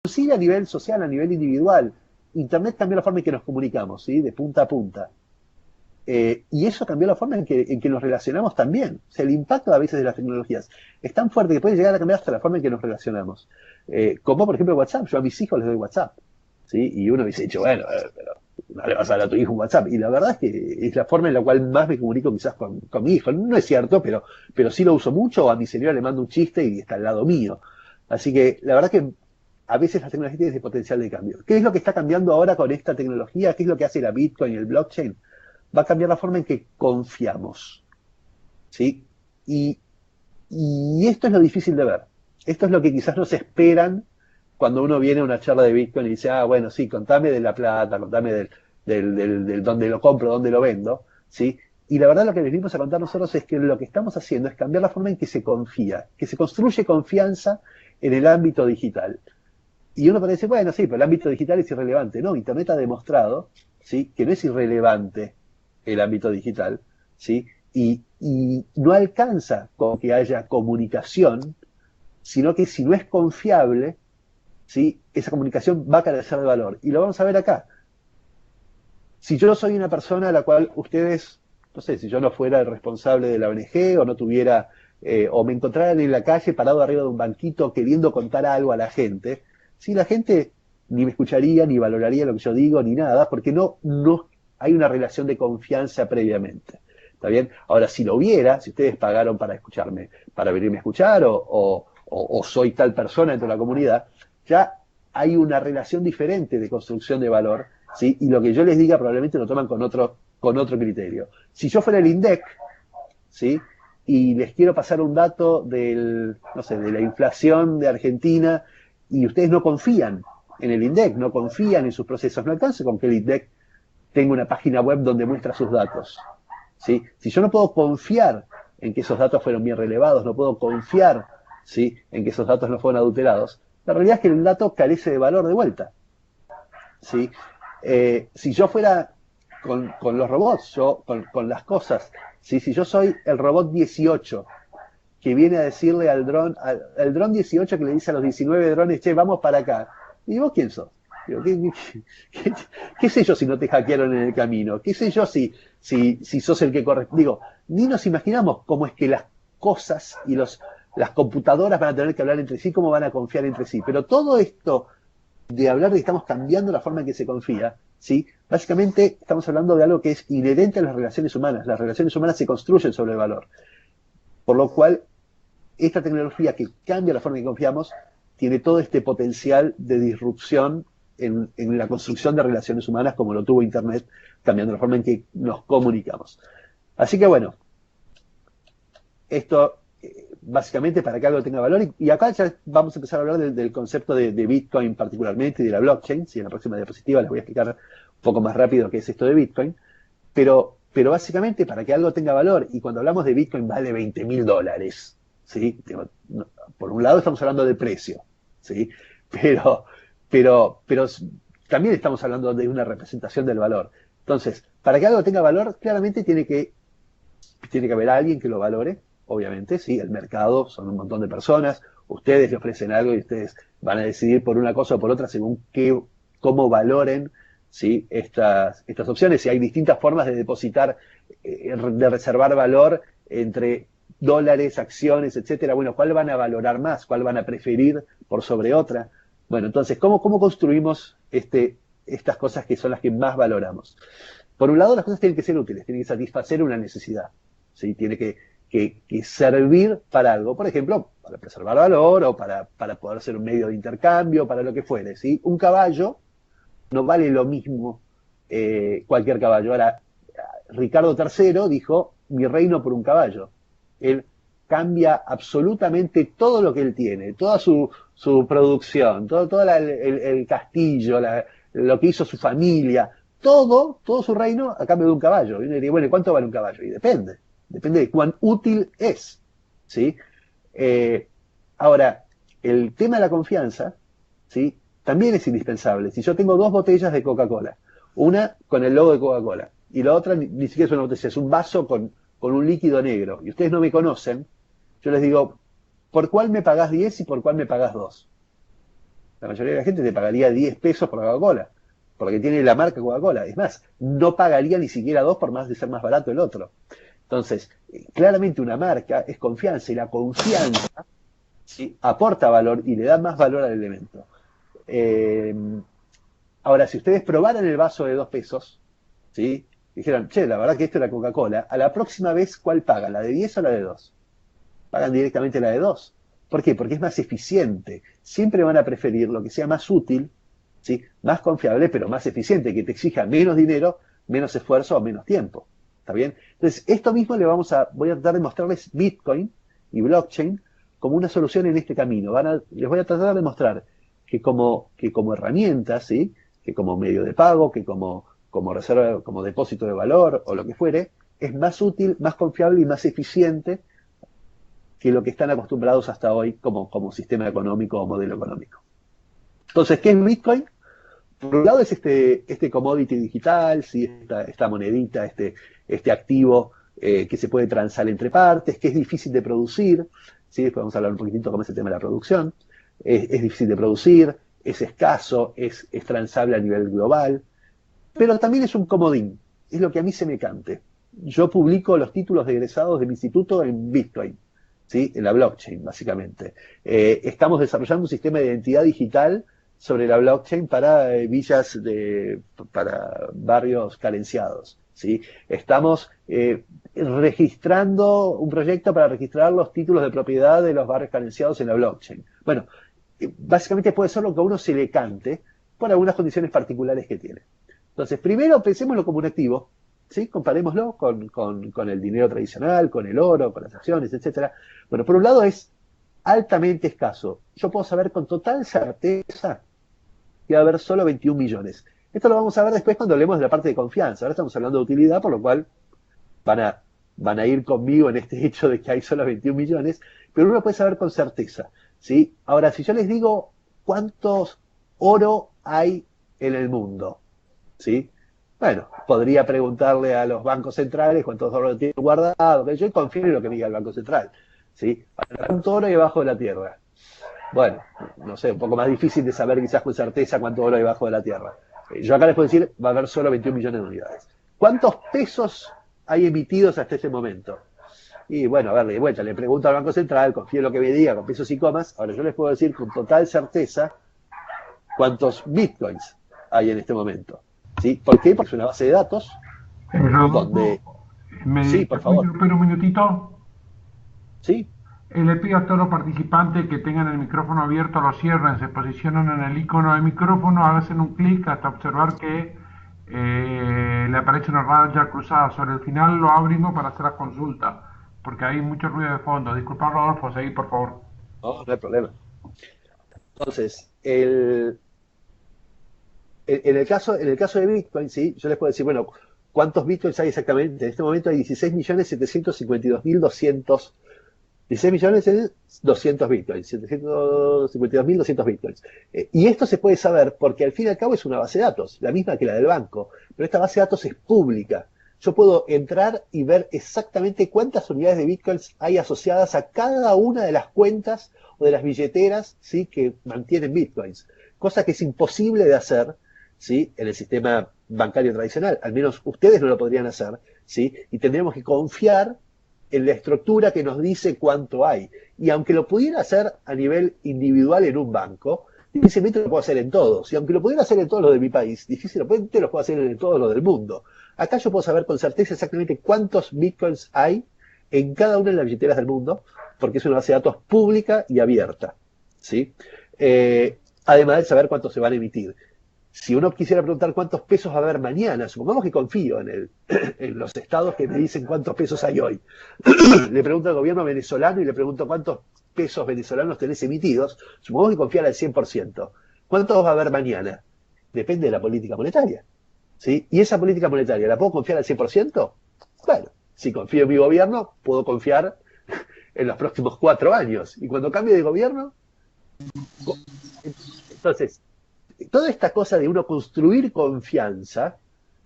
inclusive a nivel social, a nivel individual. Internet cambió la forma en que nos comunicamos, ¿sí? De punta a punta. Y eso cambió la forma en que nos relacionamos también. O sea, el impacto a veces de las tecnologías es tan fuerte que puede llegar a cambiar hasta la forma en que nos relacionamos. Como por ejemplo WhatsApp. Yo a mis hijos les doy WhatsApp, ¿sí? Y uno dice, bueno, pero no le vas a dar a tu hijo un WhatsApp. Y la verdad es que es la forma en la cual más me comunico quizás con mi hijo. No es cierto, pero sí lo uso mucho. O a mi señora le mando un chiste y está al lado mío. Así que la verdad que a veces la tecnología tiene ese potencial de cambio. ¿Qué es lo que está cambiando ahora con esta tecnología? ¿Qué es lo que hace la Bitcoin y el blockchain? Va a cambiar la forma en que confiamos, ¿sí? Y, y esto es lo difícil de ver. Esto es lo que quizás nos esperan cuando uno viene a una charla de Bitcoin y dice, bueno, sí, contame de la plata, contame del dónde lo compro, dónde lo vendo, ¿sí? Y la verdad lo que les venimos a contar nosotros es que lo que estamos haciendo es cambiar la forma en que se confía, que se construye confianza en el ámbito digital. Y uno puede decir, bueno, sí, pero el ámbito digital es irrelevante. No, Internet ha demostrado, ¿sí?, que no es irrelevante el ámbito digital, ¿sí? Y no alcanza con que haya comunicación, sino que si no es confiable, ¿sí?, esa comunicación va a carecer de valor. Y lo vamos a ver acá. Si yo soy una persona a la cual ustedes, no sé, si yo no fuera el responsable de la ONG o no tuviera, o me encontraran en la calle parado arriba de un banquito queriendo contar algo a la gente, si la gente ni me escucharía, ni valoraría lo que yo digo, ni nada, porque no hay una relación de confianza previamente. ¿Está bien? Ahora, si lo hubiera, si ustedes pagaron para escucharme, para venirme a escuchar, o soy tal persona dentro de la comunidad, ya hay una relación diferente de construcción de valor, ¿sí? Y lo que yo les diga probablemente lo toman con otro criterio. Si yo fuera el INDEC, ¿sí?, y les quiero pasar un dato no sé, de la inflación de Argentina, y ustedes no confían en el INDEC, no confían en sus procesos, no alcanza con que el INDEC tenga una página web donde muestra sus datos, ¿sí? Si yo no puedo confiar en que esos datos fueron bien relevados, no puedo confiar, ¿sí?, en que esos datos no fueron adulterados, la realidad es que el dato carece de valor de vuelta, ¿sí? Si yo fuera con los robots, con las cosas, ¿sí? Si yo soy el robot 18 que viene a decirle al dron 18 que le dice a los 19 drones, che, vamos para acá. ¿Y vos quién sos? Digo, ¿qué sé yo si no te hackearon en el camino? ¿Qué sé yo si sos el que corre? Digo, ni nos imaginamos cómo es que las cosas y las computadoras van a tener que hablar entre sí, cómo van a confiar entre sí. Pero todo esto de hablar de que estamos cambiando la forma en que se confía, ¿sí? Básicamente estamos hablando de algo que es inherente a las relaciones humanas. Las relaciones humanas se construyen sobre el valor. Por lo cual, esta tecnología que cambia la forma en que confiamos tiene todo este potencial de disrupción en la construcción de relaciones humanas como lo tuvo Internet, cambiando la forma en que nos comunicamos. Así que bueno, esto básicamente para que algo tenga valor. Y acá ya vamos a empezar a hablar del concepto de Bitcoin particularmente y de la blockchain. Si en la próxima diapositiva les voy a explicar un poco más rápido qué es esto de Bitcoin. Pero básicamente para que algo tenga valor, y cuando hablamos de Bitcoin vale $20.000, ¿sí? Por un lado estamos hablando de precio, ¿sí? Pero, pero también estamos hablando de una representación del valor. Entonces, para que algo tenga valor, claramente tiene que haber alguien que lo valore, obviamente, sí, el mercado son un montón de personas, ustedes le ofrecen algo y ustedes van a decidir por una cosa o por otra según cómo valoren, ¿sí?, estas opciones. Y hay distintas formas de depositar, de reservar valor entre dólares, acciones, etcétera. Bueno, ¿cuál van a valorar más? ¿Cuál van a preferir por sobre otra? Bueno, entonces, ¿cómo construimos estas cosas que son las que más valoramos? Por un lado, las cosas tienen que ser útiles, tienen que satisfacer una necesidad, ¿sí? Tiene que servir para algo, por ejemplo, para preservar valor o para poder ser un medio de intercambio, para lo que fuere, ¿sí? Un caballo no vale lo mismo cualquier caballo. Ahora, Ricardo III dijo, mi reino por un caballo. Él cambia absolutamente todo lo que él tiene, toda su producción, todo el castillo, lo que hizo su familia, todo su reino a cambio de un caballo. Y uno diría, bueno, ¿y cuánto vale un caballo? Y depende de cuán útil es, ¿sí? Ahora, el tema de la confianza, ¿sí?, también es indispensable. Si yo tengo dos botellas de Coca-Cola, una con el logo de Coca-Cola y la otra ni siquiera es una botella, es un vaso con un líquido negro, y ustedes no me conocen, yo les digo, ¿por cuál me pagás 10 y por cuál me pagás 2? La mayoría de la gente te pagaría 10 pesos por la Coca-Cola, porque tiene la marca Coca-Cola. Es más, no pagaría ni siquiera 2 por más de ser más barato el otro. Entonces, claramente una marca es confianza y la confianza, ¿sí?, aporta valor y le da más valor al elemento. Eh, Ahora, si ustedes probaran el vaso de 2 pesos, ¿sí?, dijeron, che, la verdad que esto es la Coca-Cola, a la próxima vez, ¿cuál pagan? ¿La de 10 o la de 2? Pagan directamente la de 2. ¿Por qué? Porque es más eficiente. Siempre van a preferir lo que sea más útil, ¿sí?, más confiable, pero más eficiente, que te exija menos dinero, menos esfuerzo o menos tiempo. ¿Está bien? Entonces, esto mismo voy a tratar de mostrarles Bitcoin y blockchain como una solución en este camino. Les voy a tratar de mostrar que como herramienta, ¿sí?, que como medio de pago, que como reserva, como depósito de valor o lo que fuere, es más útil, más confiable y más eficiente que lo que están acostumbrados hasta hoy como sistema económico o modelo económico. Entonces, ¿qué es Bitcoin? Por un lado es este commodity digital, ¿sí?, esta monedita, este activo que se puede transar entre partes, que es difícil de producir, ¿sí? Después vamos a hablar un poquitito cómo es el tema de la producción. Es difícil de producir, es escaso, es transable a nivel global, pero también es un comodín, es lo que a mí se me cante. Yo publico los títulos de egresados de mi instituto en Bitcoin, ¿sí?, en la blockchain, básicamente. Estamos desarrollando un sistema de identidad digital sobre la blockchain para para barrios carenciados, ¿sí? Estamos registrando un proyecto para registrar los títulos de propiedad de los barrios carenciados en la blockchain. Bueno, básicamente puede ser lo que a uno se le cante por algunas condiciones particulares que tiene. Entonces, primero pensémoslo como un activo, ¿sí? Comparémoslo con el dinero tradicional, con el oro, con las acciones, etcétera. Bueno, por un lado es altamente escaso. Yo puedo saber con total certeza que va a haber solo 21 millones. Esto lo vamos a ver después cuando hablemos de la parte de confianza. Ahora estamos hablando de utilidad, por lo cual van a, van a ir conmigo en este hecho de que hay solo 21 millones, pero uno puede saber con certeza, ¿sí? Ahora, si yo les digo cuántos oro hay en el mundo, ¿sí? Bueno, podría preguntarle a los bancos centrales cuántos oro tienen guardado, que yo confío en lo que me diga el Banco Central, ¿sí? ¿Cuánto oro hay debajo de la tierra? Bueno, no sé, un poco más difícil de saber quizás con certeza cuánto oro hay debajo de la tierra. Yo acá les puedo decir, va a haber solo 21 millones de unidades. ¿Cuántos pesos hay emitidos hasta este momento? Y bueno, a ver, de vuelta, le pregunto al Banco Central, confío en lo que me diga, con pesos y comas. Ahora yo les puedo decir con total certeza cuántos bitcoins hay en este momento. ¿Sí? ¿Por qué? Porque es una base de datos donde... Rodolfo, Sí, ¿te por puedo favor. interrumpir un minutito? Sí, Le pido a todos los participantes que tengan el micrófono abierto, lo cierren, se posicionan en el icono de micrófono, hacen un clic hasta observar que le aparece una raya cruzada sobre el final, lo abrimos para hacer la consulta, porque hay mucho ruido de fondo. Disculpa, Rodolfo, seguí por favor. no, no hay problema. Entonces, en el caso de Bitcoin, sí, yo les puedo decir, bueno, ¿cuántos Bitcoins hay exactamente? En este momento hay 16.752.200, 16.200.000 Bitcoins, 752.200 Bitcoins. Y esto se puede saber porque al fin y al cabo es una base de datos, la misma que la del banco, pero esta base de datos es pública. Yo puedo entrar y ver exactamente cuántas unidades de Bitcoins hay asociadas a cada una de las cuentas o de las billeteras, ¿sí?, que mantienen Bitcoins, cosa que es imposible de hacer, ¿sí?, en el sistema bancario tradicional. Al menos ustedes no lo podrían hacer, ¿sí?, y tendríamos que confiar en la estructura que nos dice cuánto hay. Y aunque lo pudiera hacer a nivel individual en un banco, difícilmente lo puedo hacer en todos. Y aunque lo pudiera hacer en todos los de mi país, difícilmente lo puedo hacer en todos los del mundo. Acá yo puedo saber con certeza exactamente cuántos bitcoins hay en cada una de las billeteras del mundo, porque es una base de datos pública y abierta, ¿sí? Además de saber cuántos se van a emitir. Si uno quisiera preguntar cuántos pesos va a haber mañana, supongamos que confío en los estados que me dicen cuántos pesos hay hoy. Le pregunto al gobierno venezolano y le pregunto cuántos pesos venezolanos tenés emitidos. Supongamos que confiar al 100%. ¿Cuántos va a haber mañana? Depende de la política monetaria, ¿sí? ¿Y esa política monetaria la puedo confiar al 100%? Bueno, si confío en mi gobierno, puedo confiar en los próximos 4 años. Y cuando cambie de gobierno, entonces, toda esta cosa de uno construir confianza,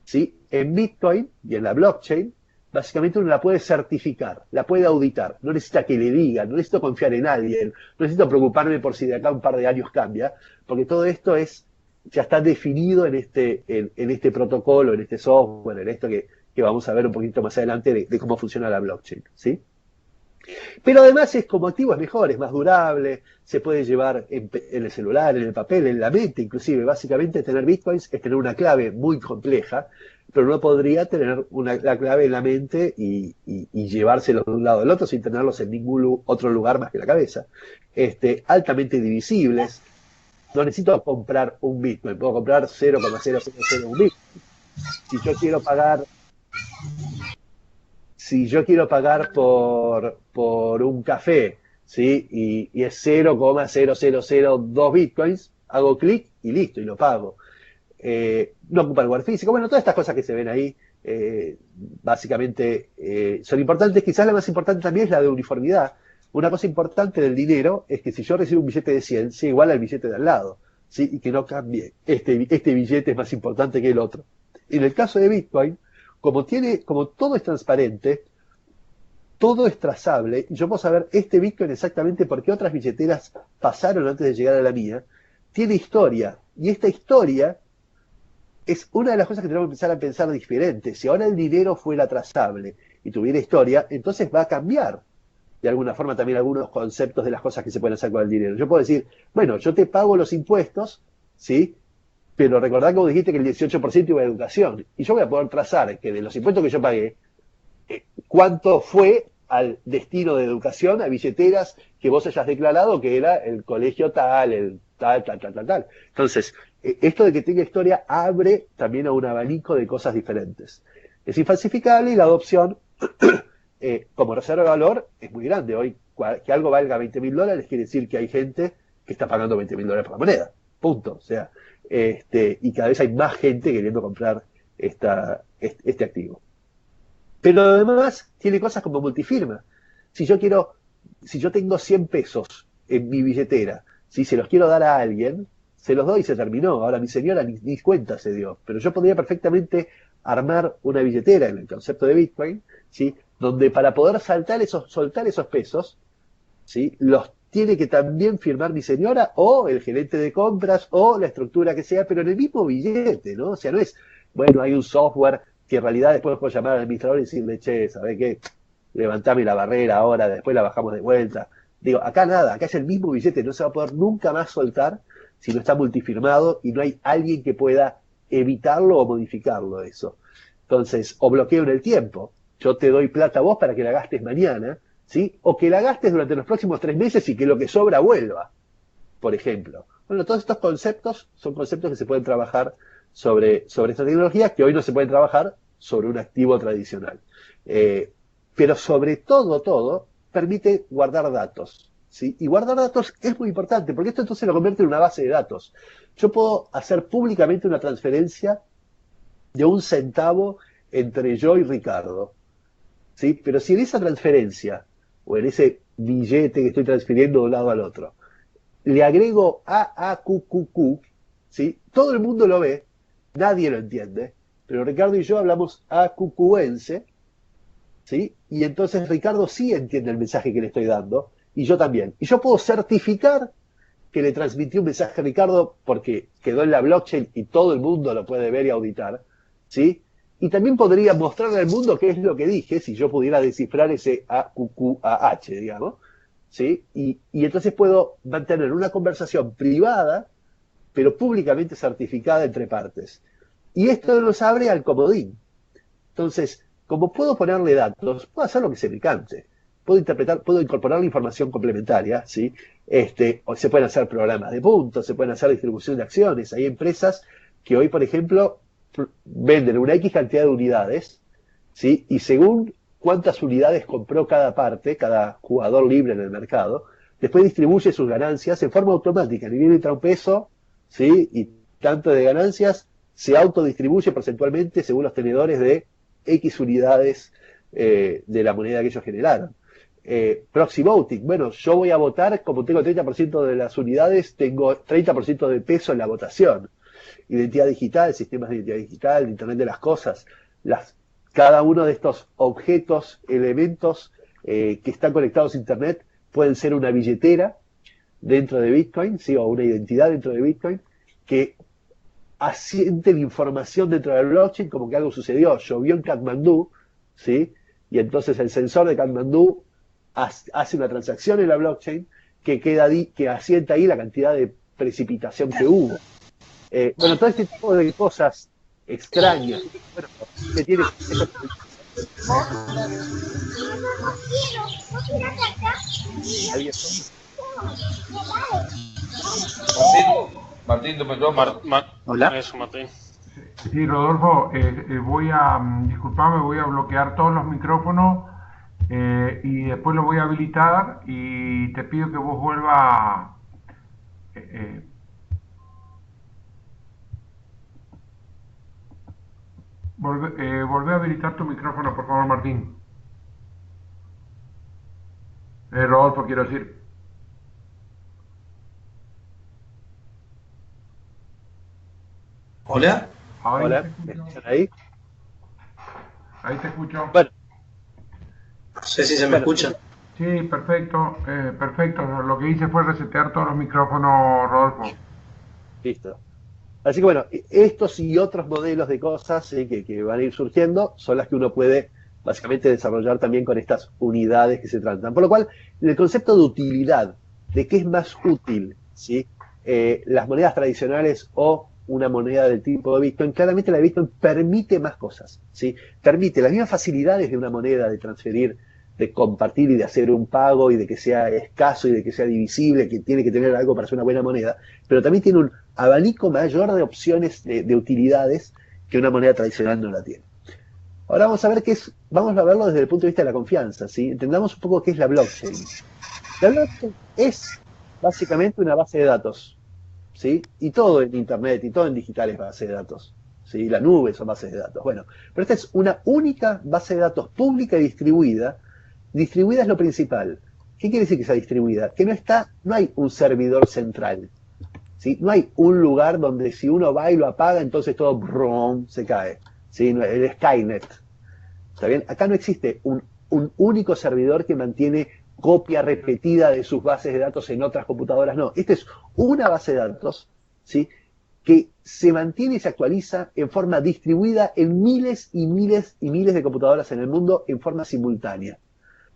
¿sí?, en Bitcoin y en la blockchain básicamente uno la puede certificar, la puede auditar. No necesita que le digan, no necesito confiar en alguien, no necesito preocuparme por si de acá a un par de años cambia, porque todo esto ya está definido en este protocolo, en este software, en esto que vamos a ver un poquito más adelante de cómo funciona la blockchain, ¿sí? Pero además como activo es mejor, es más durable, se puede llevar en el celular, en el papel, en la mente inclusive. Básicamente tener bitcoins es tener una clave muy compleja, pero no podría tener la clave en la mente y llevárselos de un lado al otro sin tenerlos en ningún otro lugar más que la cabeza. Altamente divisibles. No necesito comprar un bitcoin, puedo comprar 0,000 un bitcoin. Si yo quiero pagar por un café, ¿sí? Y es 0,0002 bitcoins, hago clic y listo, y lo pago. No ocupa lugar físico. Bueno, todas estas cosas que se ven ahí, básicamente son importantes. Quizás la más importante también es la de uniformidad. Una cosa importante del dinero es que si yo recibo un billete de 100, sea igual al billete de al lado, ¿sí? Y que no cambie. Este billete es más importante que el otro. En el caso de Bitcoin, como todo es transparente, todo es trazable, y yo puedo saber este Bitcoin exactamente por qué otras billeteras pasaron antes de llegar a la mía, tiene historia, y esta historia es una de las cosas que tenemos que empezar a pensar diferente. Si ahora el dinero fuera trazable y tuviera historia, entonces va a cambiar de alguna forma también algunos conceptos de las cosas que se pueden hacer con el dinero. Yo puedo decir, bueno, yo te pago los impuestos, ¿sí? Pero recordad que vos dijiste que el 18% iba a educación, y yo voy a poder trazar que de los impuestos que yo pagué, cuánto fue al destino de educación, a billeteras que vos hayas declarado que era el colegio tal, el tal. Entonces, esto de que tenga historia abre también a un abanico de cosas diferentes. Es infalsificable y la adopción como reserva de valor es muy grande. Hoy, que algo valga $20.000 quiere decir que hay gente que está pagando $20.000 por la moneda. Punto. O sea, y cada vez hay más gente queriendo comprar este activo. Pero además tiene cosas como multifirma. Si yo tengo 100 pesos en mi billetera, si se los quiero dar a alguien, se los doy y se terminó. Ahora mi señora ni cuenta se dio. Pero yo podría perfectamente armar una billetera en el concepto de Bitcoin, ¿sí? Donde para poder soltar esos pesos, ¿sí? Los tiene que también firmar mi señora o el gerente de compras o la estructura que sea, pero en el mismo billete, ¿no? O sea, no es, bueno, hay un software que en realidad después puedo llamar al administrador y decirle, che, ¿sabés qué? Levantame la barrera ahora, después la bajamos de vuelta. Digo, acá nada, acá es el mismo billete, no se va a poder nunca más soltar si no está multifirmado y no hay alguien que pueda evitarlo o modificarlo eso. Entonces, o bloqueo en el tiempo. Yo te doy plata a vos para que la gastes mañana, ¿sí? O que la gastes durante los próximos 3 meses y que lo que sobra vuelva, por ejemplo. Bueno, todos estos conceptos son conceptos que se pueden trabajar sobre esta tecnología, que hoy no se pueden trabajar sobre un activo tradicional. Pero sobre todo, permite guardar datos, ¿sí? Y guardar datos es muy importante, porque esto entonces lo convierte en una base de datos. Yo puedo hacer públicamente una transferencia de 1 centavo entre yo y Ricardo, ¿sí? Pero si en esa transferencia, o en ese billete que estoy transfiriendo de un lado al otro, le agrego AAQQQ, ¿sí? Todo el mundo lo ve, nadie lo entiende, pero Ricardo y yo hablamos AQQense, ¿sí? Y entonces Ricardo sí entiende el mensaje que le estoy dando, y yo también. Y yo puedo certificar que le transmití un mensaje a Ricardo porque quedó en la blockchain y todo el mundo lo puede ver y auditar, ¿sí? Y también podría mostrarle al mundo qué es lo que dije si yo pudiera descifrar ese AQQAH, digamos, ¿sí? Y entonces puedo mantener una conversación privada, pero públicamente certificada entre partes. Y esto nos abre al comodín. Entonces, como puedo ponerle datos, puedo hacer lo que se me cante. Puedo incorporar la información complementaria, ¿sí? O se pueden hacer programas de puntos, se pueden hacer distribución de acciones. Hay empresas que hoy, por ejemplo, venden una X cantidad de unidades, ¿sí? Y según cuántas unidades compró cada parte, cada jugador libre en el mercado, después distribuye sus ganancias en forma automática. Ni bien entra un peso, ¿sí? Y tanto de ganancias se autodistribuye porcentualmente según los tenedores de X unidades de la moneda que ellos generaron. Proxy voting, bueno, yo voy a votar, como tengo 30% de las unidades, tengo 30% de peso en la votación. Identidad digital, sistemas de identidad digital, Internet de las cosas, las cada uno de estos objetos, elementos que están conectados a Internet pueden ser una billetera dentro de Bitcoin, ¿sí? O una identidad dentro de Bitcoin, que asienten información dentro del blockchain como que algo sucedió, llovió en Katmandú, ¿sí? Y entonces el sensor de Katmandú hace una transacción en la blockchain que asienta ahí la cantidad de precipitación que hubo. Bueno, todo este tipo de cosas extrañas, bueno, que tiene Martín, tu micrófono. Hola. Eso, Martín. Sí, Rodolfo, disculpame, voy a bloquear todos los micrófonos y después los voy a habilitar y te pido que vos vuelvas. Volvé a habilitar tu micrófono, por favor, Martín. Rodolfo, quiero decir. Hola. Hola, ¿me escuchan ahí? Ahí te escucho. Bueno, No sé si se me escucha. Sí, perfecto, perfecto. Lo que hice fue resetear todos los micrófonos, Rodolfo. listo. Así que bueno, estos y otros modelos de cosas que van a ir surgiendo son las que uno puede básicamente desarrollar también con estas unidades que se tratan. Por lo cual, el concepto de utilidad, de qué es más útil, ¿sí? Las monedas tradicionales o una moneda del tipo de Bitcoin, claramente la de Bitcoin permite más cosas, ¿sí? Permite las mismas facilidades de una moneda de transferir, de compartir y de hacer un pago y de que sea escaso y de que sea divisible, que tiene que tener algo para ser una buena moneda, pero también tiene un abanico mayor de opciones de utilidades que una moneda tradicional no la tiene. Ahora vamos a ver vamos a verlo desde el punto de vista de la confianza, ¿sí? Entendamos un poco qué es la blockchain. La blockchain es básicamente una base de datos, ¿sí? Y todo en Internet y todo en digital es base de datos, ¿sí? La nube son bases de datos. Bueno, pero esta es una única base de datos pública y distribuida. Distribuida es lo principal. ¿Qué quiere decir que sea distribuida? Que no hay un servidor central, ¿sí? No hay un lugar donde si uno va y lo apaga, entonces todo brum, se cae, ¿sí? El Skynet. ¿Está bien? Acá no existe un único servidor que mantiene copia repetida de sus bases de datos en otras computadoras, no. Esta es una base de datos, ¿sí? Que se mantiene y se actualiza en forma distribuida en miles y miles y miles de computadoras en el mundo en forma simultánea.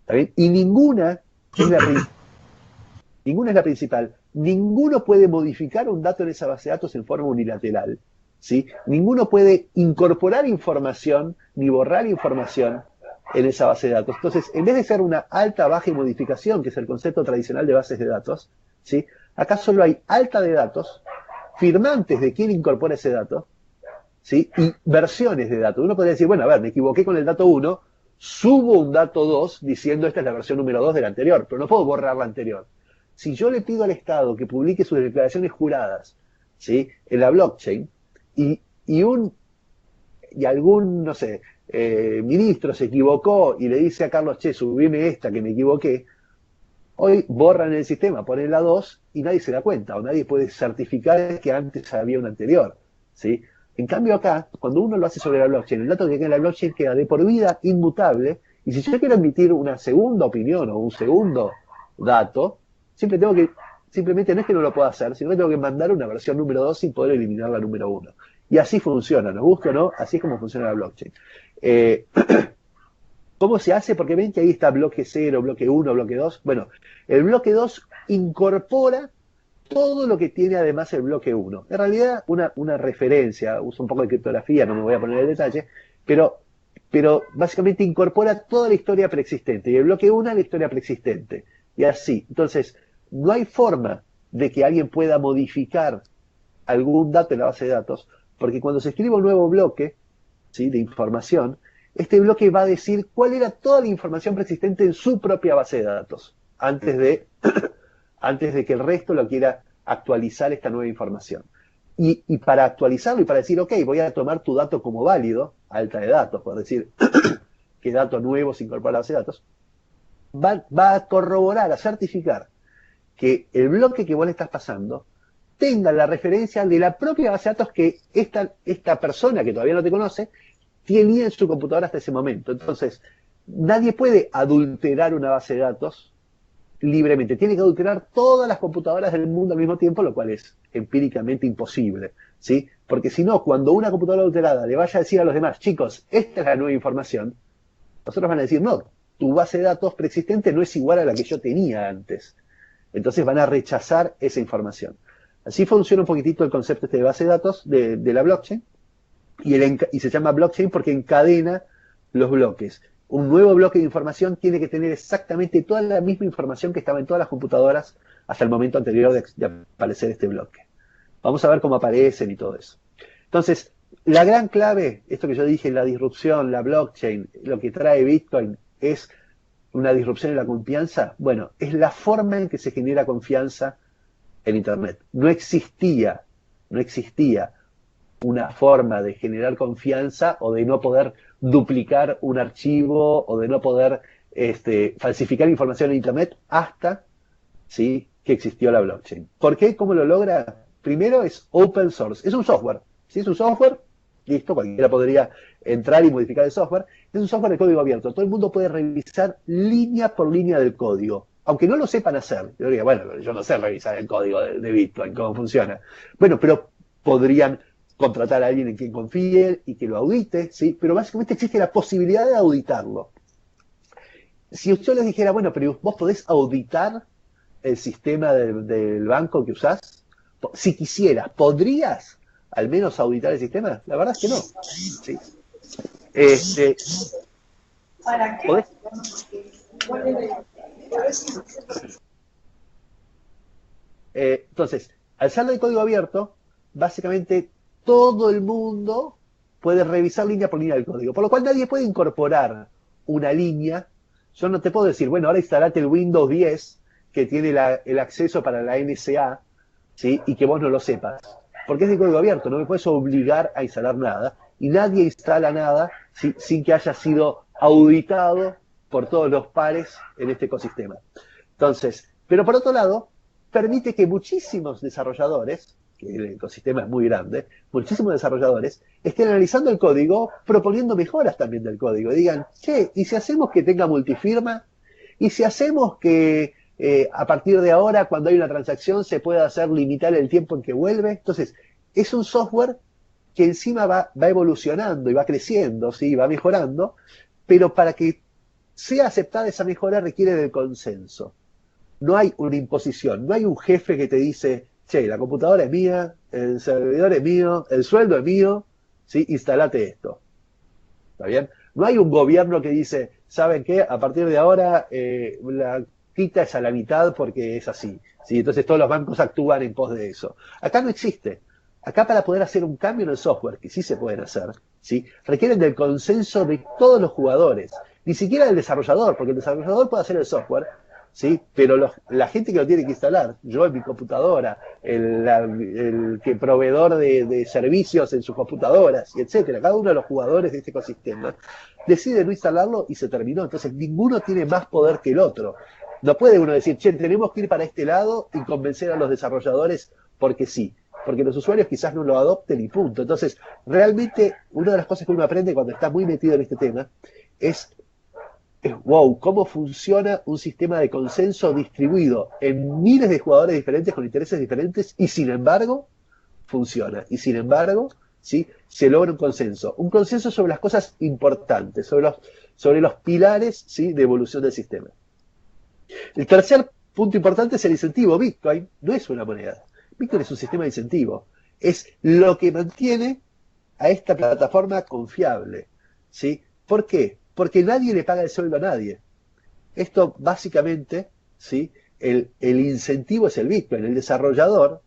¿Está bien? Y ninguna es la principal. Ninguno puede modificar un dato en esa base de datos en forma unilateral, ¿sí? Ninguno puede incorporar información ni borrar información en esa base de datos. Entonces, en vez de ser una alta, baja y modificación, que es el concepto tradicional de bases de datos, ¿sí? Acá solo hay alta de datos, firmantes de quién incorpora ese dato, ¿sí? Y versiones de datos. Uno podría decir, bueno, a ver, me equivoqué con el dato 1, subo un dato 2 diciendo esta es la versión número 2 del anterior, pero no puedo borrar la anterior. Si yo le pido al Estado que publique sus declaraciones juradas, ¿sí? En la blockchain, y algún, no sé, ministro se equivocó y le dice a Carlos, che, subime esta que me equivoqué, hoy borran el sistema, ponen la 2 y nadie se da cuenta, o nadie puede certificar que antes había una anterior, ¿sí? En cambio acá, cuando uno lo hace sobre la blockchain, el dato que queda en la blockchain queda de por vida inmutable, y si yo quiero emitir una segunda opinión o un segundo dato, simplemente no es que no lo pueda hacer, sino que tengo que mandar una versión número 2 sin poder eliminar la número 1. Y así funciona, nos gusta o no, así es como funciona la blockchain. ¿Cómo se hace? Porque ven que ahí está bloque 0, bloque 1, bloque 2. Bueno, el bloque 2 incorpora todo lo que tiene además el bloque 1. En realidad, una referencia, uso un poco de criptografía, no me voy a poner el detalle, pero básicamente incorpora toda la historia preexistente. Y el bloque 1 es la historia preexistente. Y así. Entonces, no hay forma de que alguien pueda modificar algún dato en la base de datos, porque cuando se escribe un nuevo bloque, ¿sí? De información, este bloque va a decir cuál era toda la información preexistente en su propia base de datos, antes de que el resto lo quiera actualizar esta nueva información. Y para actualizarlo y para decir, ok, voy a tomar tu dato como válido, alta de datos, por decir qué dato nuevo se incorpora a la base de datos, va a corroborar, a certificar que el bloque que vos le estás pasando tenga la referencia de la propia base de datos que esta persona que todavía no te conoce tenía en su computadora hasta ese momento. Entonces, nadie puede adulterar una base de datos libremente. Tiene que adulterar todas las computadoras del mundo al mismo tiempo, lo cual es empíricamente imposible, ¿sí? Porque si no, cuando una computadora adulterada le vaya a decir a los demás, chicos, esta es la nueva información, nosotros van a decir, no, tu base de datos preexistente no es igual a la que yo tenía antes. Entonces van a rechazar esa información. Así funciona un poquitito el concepto este de base de datos de la blockchain, y se llama blockchain porque encadena los bloques. Un nuevo bloque de información tiene que tener exactamente toda la misma información que estaba en todas las computadoras hasta el momento anterior de aparecer este bloque. Vamos a ver cómo aparecen y todo eso. Entonces, la gran clave, esto que yo dije, la disrupción, la blockchain, lo que trae Bitcoin es una disrupción en la confianza. Bueno, es la forma en que se genera confianza en Internet. No existía una forma de generar confianza o de no poder duplicar un archivo o de no poder falsificar información en Internet hasta, ¿sí?, que existió la blockchain. ¿Por qué? ¿Cómo lo logra? Primero es open source. Es un software. ¿Sí? Es un software, listo, cualquiera podría entrar y modificar el software. Es un software de código abierto. Todo el mundo puede revisar línea por línea del código. Aunque no lo sepan hacer. Yo diría, bueno, yo no sé revisar el código de Bitcoin, cómo funciona. Bueno, pero podrían contratar a alguien en quien confíen y que lo audite, ¿sí? Pero básicamente existe la posibilidad de auditarlo. Si yo les dijera, bueno, pero vos podés auditar el sistema del banco que usás, si quisieras, ¿podrías al menos auditar el sistema? La verdad es que no. ¿Sí? ¿Para qué? ¿Podés? Entonces, al ser de código abierto, básicamente todo el mundo puede revisar línea por línea del código, por lo cual nadie puede incorporar una línea. Yo no te puedo decir, bueno, ahora instalate el Windows 10 que tiene el acceso para la NSA, ¿sí?, y que vos no lo sepas, porque es de código abierto, no me puedes obligar a instalar nada, y nadie instala nada, ¿sí?, sin que haya sido auditado por todos los pares en este ecosistema. Entonces, pero por otro lado, permite que muchísimos desarrolladores, que el ecosistema es muy grande, muchísimos desarrolladores estén analizando el código, proponiendo mejoras también del código. Digan, che, ¿y si hacemos que tenga multifirma? ¿Y si hacemos que a partir de ahora, cuando hay una transacción, se pueda hacer limitar el tiempo en que vuelve? Entonces, es un software que encima va evolucionando y va creciendo, ¿sí?, va mejorando, pero para que sea aceptada esa mejora requiere del consenso. No hay una imposición, no hay un jefe que te dice, che, la computadora es mía, el servidor es mío, el sueldo es mío, ¿sí?, instalate esto. ¿Está bien? No hay un gobierno que dice, ¿saben qué? A partir de ahora la quita es a la mitad porque es así, ¿sí? Entonces todos los bancos actúan en pos de eso. Acá no existe. Acá, para poder hacer un cambio en el software, que sí se pueden hacer, ¿sí?, requieren del consenso de todos los jugadores, ni siquiera del desarrollador, porque el desarrollador puede hacer el software, ¿sí?, pero la gente que lo tiene que instalar, yo en mi computadora, el proveedor de servicios en sus computadoras, etcétera, cada uno de los jugadores de este ecosistema decide no instalarlo y se terminó. Entonces ninguno tiene más poder que el otro. No puede uno decir, che, tenemos que ir para este lado y convencer a los desarrolladores porque sí, porque los usuarios quizás no lo adopten y punto. Entonces, realmente, una de las cosas que uno aprende cuando está muy metido en este tema es wow, cómo funciona un sistema de consenso distribuido en miles de jugadores diferentes con intereses diferentes, y sin embargo funciona, y sin embargo, ¿sí?, se logra un consenso sobre las cosas importantes, sobre los pilares, ¿sí?, de evolución del sistema. El tercer punto importante es el incentivo. Bitcoin no es una moneda, Bitcoin es un sistema de incentivo, es lo que mantiene a esta plataforma confiable, ¿sí? ¿Por qué? Porque nadie le paga el sueldo a nadie. Esto básicamente, ¿sí?, el incentivo es el Bitcoin. El desarrollador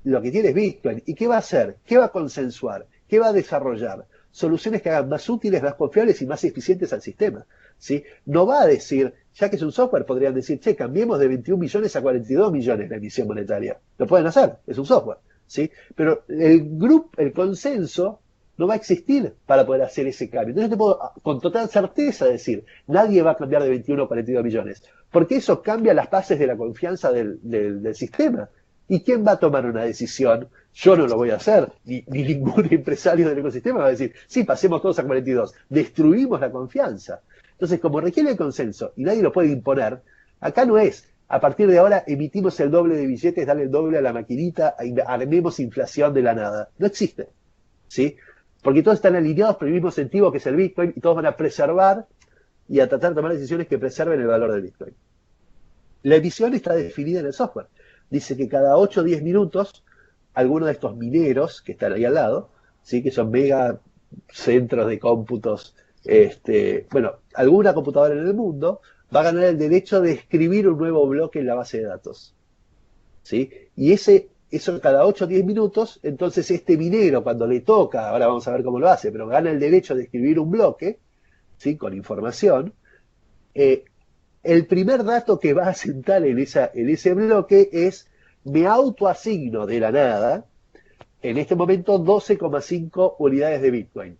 lo que tiene es Bitcoin. ¿Y qué va a hacer? ¿Qué va a consensuar? ¿Qué va a desarrollar? Soluciones que hagan más útiles, más confiables y más eficientes al sistema, ¿sí? No va a decir, ya que es un software, podrían decir, che, cambiemos de 21 millones a 42 millones la emisión monetaria. Lo pueden hacer, es un software, ¿sí? Pero el consenso no va a existir para poder hacer ese cambio. Entonces te puedo con total certeza decir, nadie va a cambiar de 21 a 42 millones, porque eso cambia las bases de la confianza del sistema. ¿Y quién va a tomar una decisión? Yo no lo voy a hacer, ni ningún empresario del ecosistema va a decir, sí, pasemos todos a 42, destruimos la confianza. Entonces, como requiere el consenso y nadie lo puede imponer, acá no es, a partir de ahora emitimos el doble de billetes, dale el doble a la maquinita, armemos inflación de la nada. No existe, ¿sí? Porque todos están alineados por el mismo sentido que es el Bitcoin y todos van a preservar y a tratar de tomar decisiones que preserven el valor del Bitcoin. La emisión está definida en el software. Dice que cada 8 o 10 minutos, algunos de estos mineros que están ahí al lado, ¿sí? Que son mega centros de cómputos, bueno, alguna computadora en el mundo va a ganar el derecho de escribir un nuevo bloque en la base de datos, ¿sí? Y eso cada 8 o 10 minutos, entonces este minero cuando le toca, ahora vamos a ver cómo lo hace, pero gana el derecho de escribir un bloque, ¿sí? Con información, el primer dato que va a sentar en ese bloque es, me autoasigno de la nada, en este momento 12,5 unidades de Bitcoin.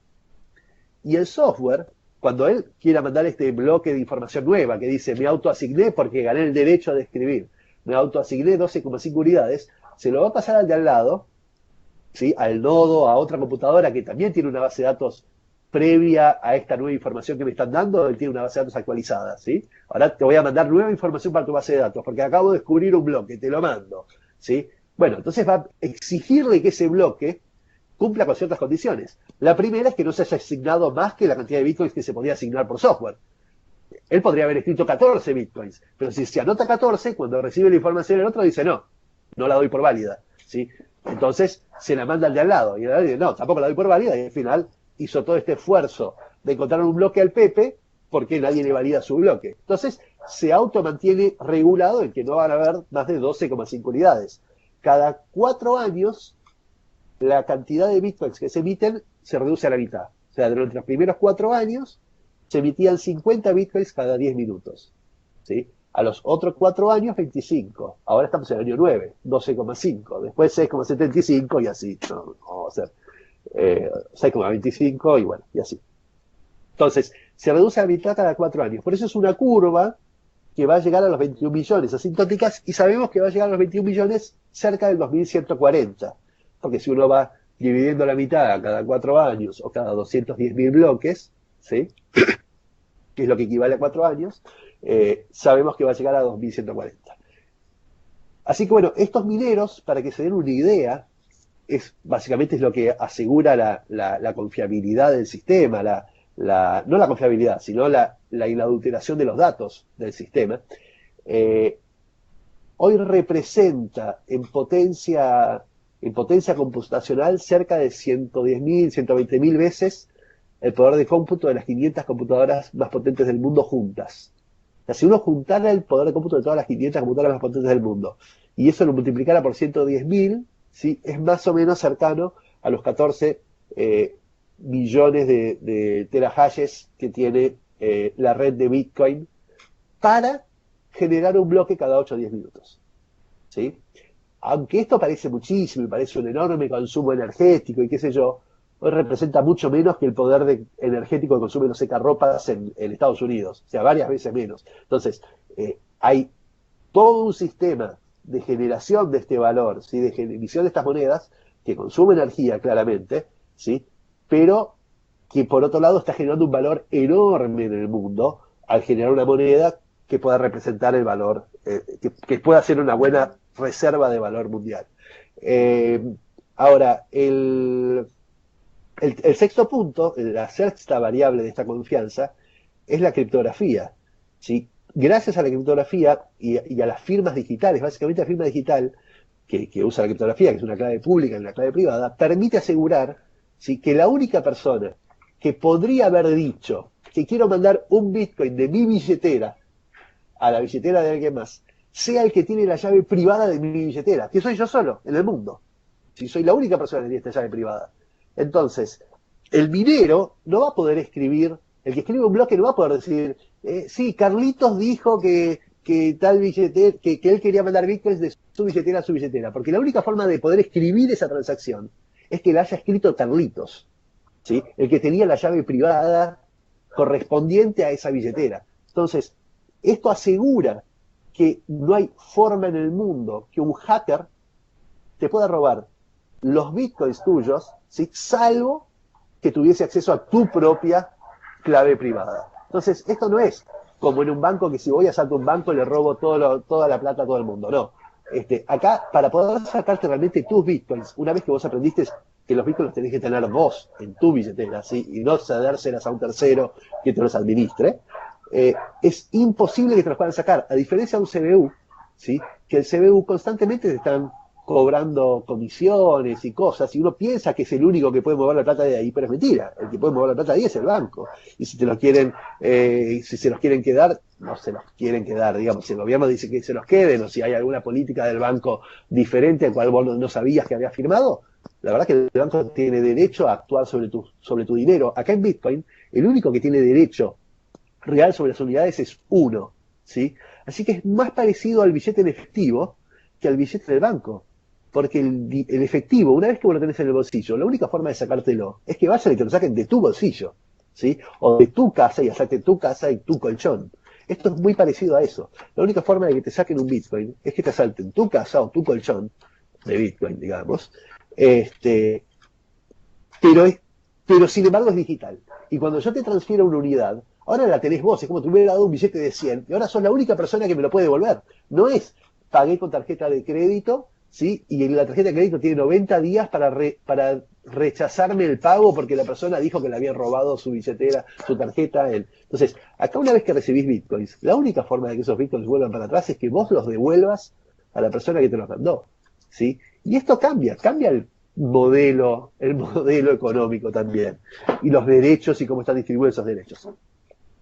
Y el software, cuando él quiera mandar este bloque de información nueva que dice, me autoasigné porque gané el derecho de escribir, me autoasigné 12,5 unidades, se lo va a pasar al de al lado, ¿sí? Al nodo, a otra computadora que también tiene una base de datos previa a esta nueva información que me están dando, él tiene una base de datos actualizada, ¿sí? Ahora te voy a mandar nueva información para tu base de datos, porque acabo de descubrir un bloque, te lo mando, ¿sí? Bueno, entonces va a exigirle que ese bloque cumpla con ciertas condiciones. La primera es que no se haya asignado más que la cantidad de bitcoins que se podía asignar por software. Él podría haber escrito 14 bitcoins, pero si se anota 14, cuando recibe la información el otro dice no la doy por válida, ¿sí? Entonces se la manda al de al lado, y el de al lado dice no, tampoco la doy por válida, y al final hizo todo este esfuerzo de encontrar un bloque al Pepe porque nadie le valida su bloque. Entonces se automantiene regulado en que no van a haber más de 12,5 unidades. Cada 4 años la cantidad de bitcoins que se emiten se reduce a la mitad. O sea, durante los primeros 4 años se emitían 50 bitcoins cada 10 minutos, ¿sí? A los otros 4 años, 25. Ahora estamos en el año 9, 12,5. Después 6,75 y así. No, vamos a hacer 6,25 y bueno, y así. Entonces, se reduce a la mitad cada 4 años. Por eso es una curva que va a llegar a los 21 millones asintóticas y sabemos que va a llegar a los 21 millones cerca del 2140. Porque si uno va dividiendo la mitad cada 4 años o cada 210.000 bloques, ¿sí? Que es lo que equivale a 4 años, sabemos que va a llegar a 2140. Así que bueno, estos mineros, para que se den una idea, básicamente es lo que asegura la confiabilidad del sistema, no la confiabilidad, sino la inadulteración de los datos del sistema. Hoy representa en potencia computacional cerca de 110.000, 120.000 veces el poder de cómputo de las 500 computadoras más potentes del mundo juntas. O sea, si uno juntara el poder de cómputo de todas las 500 computadoras más potentes del mundo y eso lo multiplicara por 110.000, ¿sí? Es más o menos cercano a los 14 millones de terahashes que tiene la red de Bitcoin para generar un bloque cada 8 o 10 minutos, ¿sí? Aunque esto parece muchísimo y parece un enorme consumo energético y qué sé yo, hoy representa mucho menos que el poder energético que consumen los secarropas en Estados Unidos, o sea, varias veces menos. Entonces, hay todo un sistema de generación de este valor, ¿sí? De emisión de estas monedas, que consume energía claramente, ¿sí? Pero que por otro lado está generando un valor enorme en el mundo al generar una moneda que pueda representar el valor, que pueda ser una buena reserva de valor mundial. Ahora, el sexto punto, la sexta variable de esta confianza, es la criptografía, ¿sí? Gracias a la criptografía y a las firmas digitales, básicamente la firma digital que usa la criptografía, que es una clave pública y una clave privada, permite asegurar, ¿sí? Que la única persona que podría haber dicho que quiero mandar un Bitcoin de mi billetera a la billetera de alguien más, sea el que tiene la llave privada de mi billetera, que soy yo solo en el mundo. Si soy la única persona que tiene esta llave privada. Entonces, el minero no va a poder escribir, el que escribe un bloque no va a poder decir, sí, Carlitos dijo que tal billetera, que él quería mandar bitcoins de su billetera a su billetera, porque la única forma de poder escribir esa transacción es que la haya escrito Carlitos, ¿sí? El que tenía la llave privada correspondiente a esa billetera. Entonces, esto asegura que no hay forma en el mundo que un hacker te pueda robar los bitcoins tuyos, ¿sí? Salvo que tuviese acceso a tu propia clave privada. Entonces, esto no es como en un banco que si voy a asalto un banco le robo toda la plata a todo el mundo. No. Acá, para poder sacarte realmente tus bitcoins, una vez que vos aprendiste que los bitcoins los tenés que tener vos en tu billetera, ¿sí? Y no cedérselas a un tercero que te los administre, es imposible que te los puedan sacar. A diferencia de un CBU, ¿sí? Que el CBU constantemente te están cobrando comisiones y cosas, y uno piensa que es el único que puede mover la plata de ahí, pero es mentira. El que puede mover la plata de ahí es el banco. Y si te los quieren, si se los quieren quedar, no se los quieren quedar, digamos, si el gobierno dice que se los queden, o si hay alguna política del banco diferente al cual vos no sabías que había firmado, la verdad que el banco tiene derecho a actuar sobre tu dinero. Acá en Bitcoin, el único que tiene derecho real sobre las unidades es uno, ¿sí? Así que es más parecido al billete en efectivo que al billete del banco. Porque el efectivo, una vez que vos lo tenés en el bolsillo, la única forma de sacártelo es que vayan y te lo saquen de tu bolsillo, ¿sí? O de tu casa y saquen tu casa y tu colchón. Esto es muy parecido a eso. La única forma de que te saquen un Bitcoin es que te asalten tu casa o tu colchón de Bitcoin, digamos. Pero sin embargo es digital. Y cuando yo te transfiero una unidad, ahora la tenés vos, es como si te hubiera dado un billete de 100 y ahora sos la única persona que me lo puede devolver. No es pagué con tarjeta de crédito, ¿sí? Y la tarjeta de crédito tiene 90 días para rechazarme el pago porque la persona dijo que le había robado su billetera, su tarjeta. Entonces, acá una vez que recibís bitcoins, la única forma de que esos bitcoins vuelvan para atrás es que vos los devuelvas a la persona que te los mandó, ¿sí? Y esto cambia el modelo económico también, y los derechos y cómo están distribuidos esos derechos.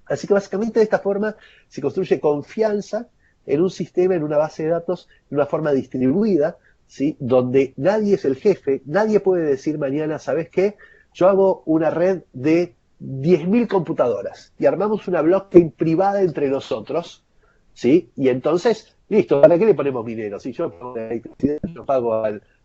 Así que básicamente de esta forma se construye confianza en un sistema, en una base de datos, de una forma distribuida, ¿sí? Donde nadie es el jefe, nadie puede decir mañana, ¿sabes qué? Yo hago una red de 10.000 computadoras y armamos una blockchain privada entre nosotros, ¿sí? Y entonces, listo, ¿para qué le ponemos mineros? Si yo pago la electricidad, yo pago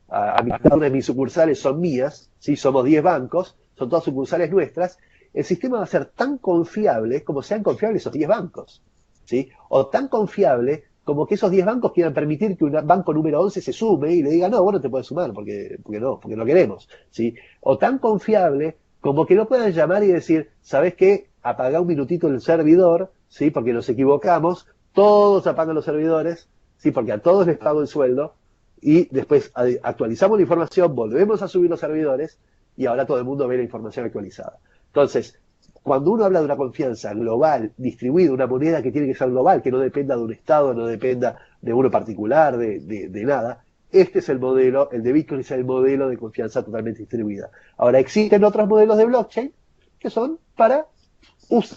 cada una de mis sucursales son mías, ¿sí? Somos 10 bancos, son todas sucursales nuestras, el sistema va a ser tan confiable como sean confiables esos 10 bancos, ¿sí? O tan confiable como que esos 10 bancos quieran permitir que un banco número 11 se sume y le diga, no, vos no te puedes sumar porque no queremos, ¿sí? O tan confiable como que no puedan llamar y decir, ¿sabés qué? Apagá un minutito el servidor, ¿sí? Porque nos equivocamos, todos apagan los servidores, ¿sí? Porque a todos les pago el sueldo y después actualizamos la información, volvemos a subir los servidores y ahora todo el mundo ve la información actualizada. Entonces, cuando uno habla de una confianza global, distribuida, una moneda que tiene que ser global, que no dependa de un Estado, no dependa de uno particular, de nada, este es el modelo, el de Bitcoin es el modelo de confianza totalmente distribuida. Ahora, existen otros modelos de blockchain que son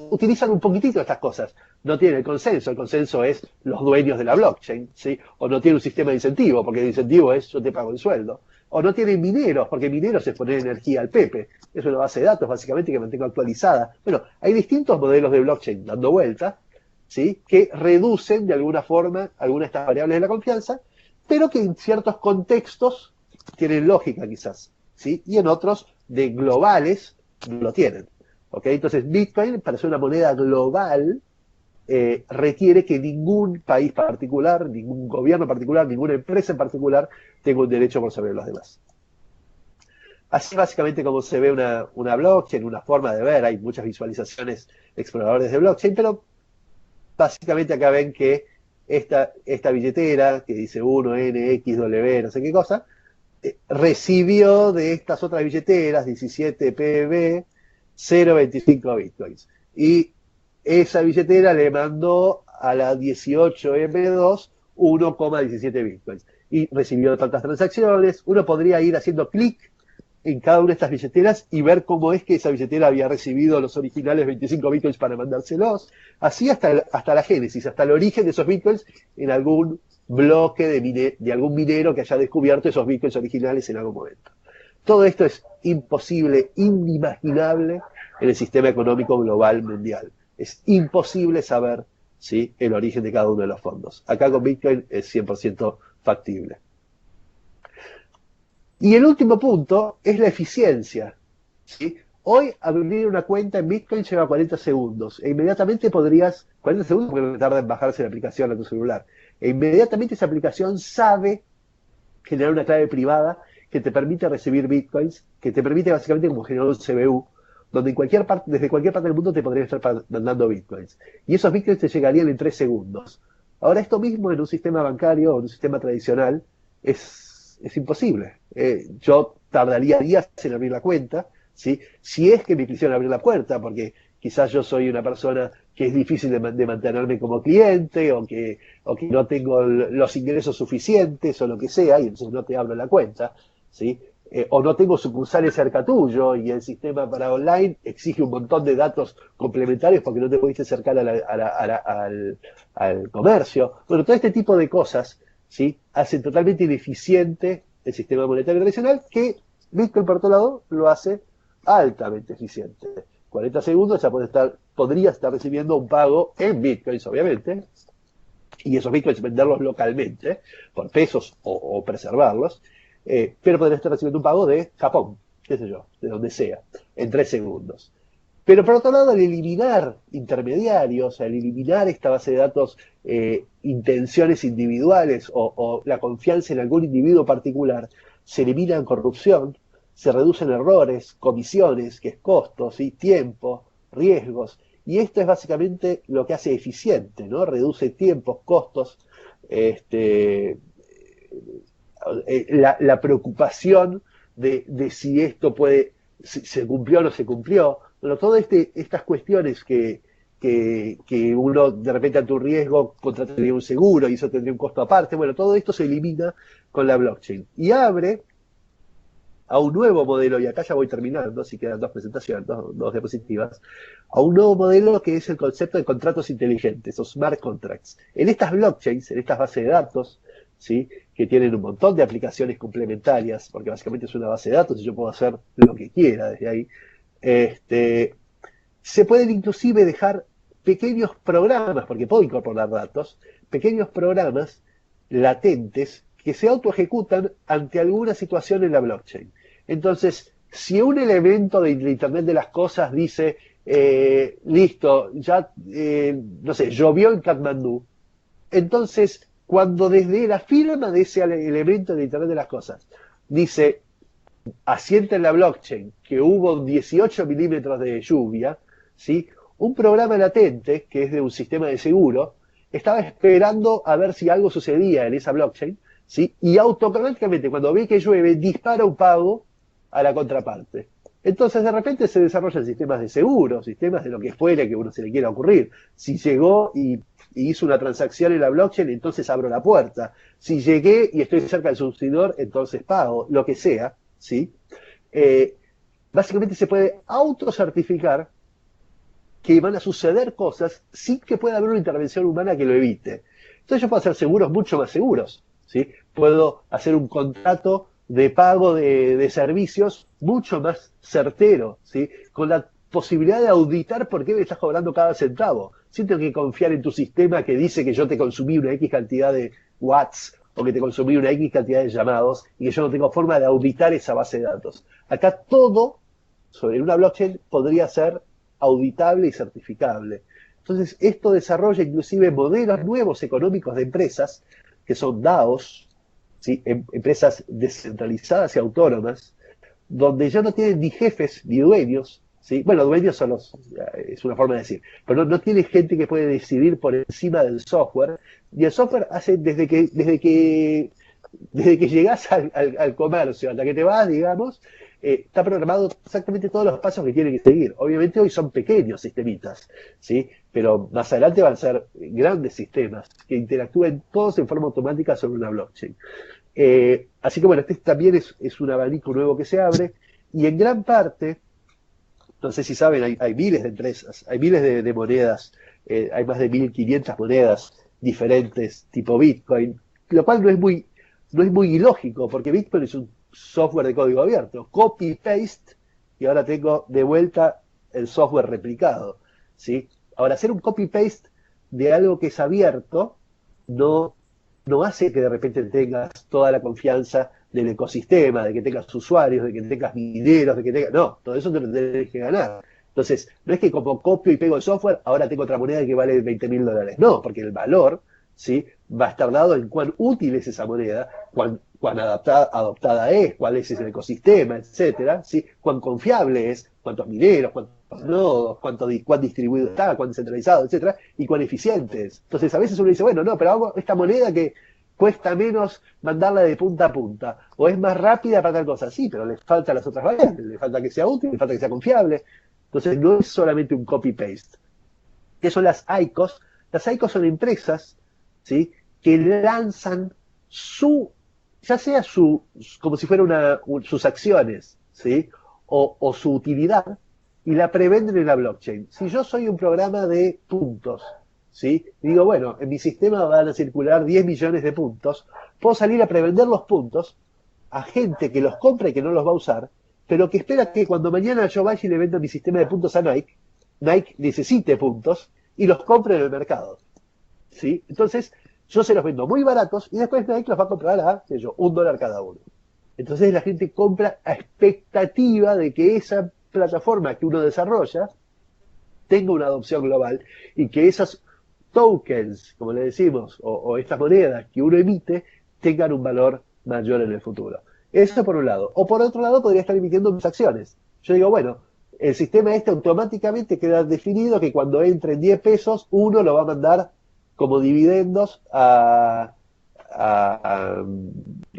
utilizan un poquitito estas cosas. No tienen el consenso es los dueños de la blockchain, ¿sí? O no tiene un sistema de incentivo, porque el incentivo es yo te pago el sueldo. O no tienen mineros, porque mineros es poner energía al Pepe. Es una base de datos, básicamente, que mantengo actualizada. Bueno, hay distintos modelos de blockchain dando vuelta, ¿sí? Que reducen de alguna forma algunas de estas variables de la confianza, pero que en ciertos contextos tienen lógica quizás, ¿sí? Y en otros, de globales, no lo tienen. ¿Ok? Entonces, Bitcoin, para ser una moneda global, requiere que ningún país particular, ningún gobierno particular, ninguna empresa en particular tenga un derecho por sobre los demás. Así básicamente como se ve una blockchain, una forma de ver, hay muchas visualizaciones de exploradores de blockchain, pero básicamente acá ven que esta billetera, que dice 1NXW, no sé qué cosa, recibió de estas otras billeteras 17 PB 0.25 bitcoins. Y esa billetera le mandó a la 18M2 1,17 bitcoins. Y recibió tantas transacciones. Uno podría ir haciendo clic en cada una de estas billeteras y ver cómo es que esa billetera había recibido los originales 25 bitcoins para mandárselos. Así hasta la génesis, hasta el origen de esos bitcoins en algún bloque de algún minero que haya descubierto esos bitcoins originales en algún momento. Todo esto es imposible, inimaginable en el sistema económico global mundial. Es imposible saber, ¿sí?, el origen de cada uno de los fondos. Acá con Bitcoin es 100% factible. Y el último punto es la eficiencia, ¿sí? Hoy abrir una cuenta en Bitcoin lleva 40 segundos e inmediatamente 40 segundos porque no tarda en bajarse la aplicación a tu celular, e inmediatamente esa aplicación sabe generar una clave privada que te permite recibir bitcoins, que te permite básicamente como generar un CBU, donde en cualquier parte, desde cualquier parte del mundo te podrían estar mandando bitcoins. Y esos bitcoins te llegarían en 3 segundos. Ahora, esto mismo en un sistema bancario o en un sistema tradicional es imposible. Yo tardaría días en abrir la cuenta, ¿sí? Si es que me quisieran abrir la puerta, porque quizás yo soy una persona que es difícil de mantenerme como cliente, o que no tengo los ingresos suficientes, o lo que sea, y entonces no te abro la cuenta, ¿sí? O no tengo sucursales cerca tuyo, y el sistema para online exige un montón de datos complementarios porque no te pudiste acercar al comercio. Bueno, todo este tipo de cosas, ¿sí?, hacen totalmente ineficiente el sistema monetario tradicional, que Bitcoin, por otro lado, lo hace altamente eficiente. 40 segundos ya podría estar recibiendo un pago en bitcoins, obviamente, y esos bitcoins venderlos localmente, por pesos o preservarlos, pero podría estar recibiendo un pago de Japón, qué sé yo, de donde sea, en 3 segundos. Pero por otro lado, al eliminar intermediarios, al eliminar esta base de datos, intenciones individuales o la confianza en algún individuo particular, se eliminan corrupción, se reducen errores, comisiones, que es costos, ¿sí?, tiempo, riesgos. Y esto es básicamente lo que hace eficiente, ¿no? Reduce tiempos, costos, la preocupación de si esto si se cumplió o no se cumplió. Bueno, todas estas cuestiones que uno de repente ante un riesgo contrataría un seguro y eso tendría un costo aparte, bueno, todo esto se elimina con la blockchain y abre a un nuevo modelo, y acá ya voy terminando, así quedan 2 presentaciones, dos diapositivas, a un nuevo modelo que es el concepto de contratos inteligentes, o smart contracts. En estas blockchains, en estas bases de datos, ¿sí?, que tienen un montón de aplicaciones complementarias, porque básicamente es una base de datos y yo puedo hacer lo que quiera desde ahí, se pueden inclusive dejar pequeños programas, porque puedo incorporar datos, pequeños programas latentes que se autoejecutan ante alguna situación en la blockchain. Entonces, si un elemento de Internet de las cosas dice, listo, ya, no sé, llovió en Katmandú, entonces, cuando desde la firma de ese elemento de Internet de las cosas dice, asienta en la blockchain que hubo 18 milímetros de lluvia, ¿sí?, un programa latente, que es de un sistema de seguro, estaba esperando a ver si algo sucedía en esa blockchain, ¿sí?, y automáticamente cuando ve que llueve dispara un pago a la contraparte. Entonces de repente se desarrollan sistemas de seguro, sistemas de lo que fuera que uno se le quiera ocurrir. Si llegó y hizo una transacción en la blockchain, entonces abro la puerta. Si llegué y estoy cerca del subscriptor, entonces pago, lo que sea, ¿sí? Básicamente se puede autocertificar que van a suceder cosas sin que pueda haber una intervención humana que lo evite. Entonces yo puedo hacer seguros mucho más seguros, ¿sí? Puedo hacer un contrato de pago de servicios mucho más certero, ¿sí?, con la posibilidad de auditar por qué me estás cobrando cada centavo. Sí, tengo que confiar en tu sistema que dice que yo te consumí una X cantidad de watts o que te consumí una X cantidad de llamados y que yo no tengo forma de auditar esa base de datos. Acá todo sobre una blockchain podría ser auditable y certificable. Entonces, esto desarrolla inclusive modelos nuevos económicos de empresas, que son DAOs, ¿sí?, empresas descentralizadas y autónomas, donde ya no tienen ni jefes ni dueños, ¿sí? Bueno, dueños son es una forma de decir, pero no tiene gente que puede decidir por encima del software, y el software hace desde que llegás al comercio hasta que te vas, digamos, está programado exactamente todos los pasos que tiene que seguir. Obviamente hoy son pequeños sistemitas, ¿sí?, pero más adelante van a ser grandes sistemas que interactúen todos en forma automática sobre una blockchain. Así que bueno, este también es un abanico nuevo que se abre, y en gran parte, no sé si saben, hay miles de empresas, hay miles de monedas, hay más de 1500 monedas diferentes tipo Bitcoin, lo cual no es muy ilógico, porque Bitcoin es un software de código abierto, copy-paste, y ahora tengo de vuelta el software replicado, ¿sí? Ahora, hacer un copy-paste de algo que es abierto no hace que de repente tengas toda la confianza del ecosistema, de que tengas usuarios, de que tengas mineros, de que tengas... No, todo eso te lo tenés que ganar. Entonces, no es que como copio y pego el software, ahora tengo otra moneda que vale $20.000. No, porque el valor, ¿sí?, va a estar dado en cuán útil es esa moneda, cuán adoptada es, cuál es el ecosistema, etcétera, ¿sí? Cuán confiable es, cuántos mineros, cuántos nodos, cuán distribuido está, cuán descentralizado, etcétera, y cuán eficiente es. Entonces, a veces uno dice, bueno, no, pero hago esta moneda que cuesta menos mandarla de punta a punta, o es más rápida para tal cosa. Sí, pero le faltan las otras variables, le falta que sea útil, le falta que sea confiable. Entonces, no es solamente un copy-paste. ¿Qué son las ICOs? Las ICOs son empresas, ¿sí?, que lanzan ya sea como si fuera sus acciones, ¿sí?, o su utilidad, y la prevenden en la blockchain. Si yo soy un programa de puntos, ¿sí?, y digo, bueno, en mi sistema van a circular 10 millones de puntos, puedo salir a prevender los puntos a gente que los compra y que no los va a usar, pero que espera que cuando mañana yo vaya y le venda mi sistema de puntos a Nike, Nike necesite puntos y los compre en el mercado, ¿sí? Entonces, yo se los vendo muy baratos y después Nike los va a comprar a, qué sé yo, $1 cada uno. Entonces la gente compra a expectativa de que esa plataforma que uno desarrolla tenga una adopción global y que esos tokens, como le decimos, o estas monedas que uno emite, tengan un valor mayor en el futuro. Eso por un lado. O por otro lado, podría estar emitiendo mis acciones. Yo digo, bueno, el sistema este automáticamente queda definido que cuando entren 10 pesos, uno lo va a mandar como dividendos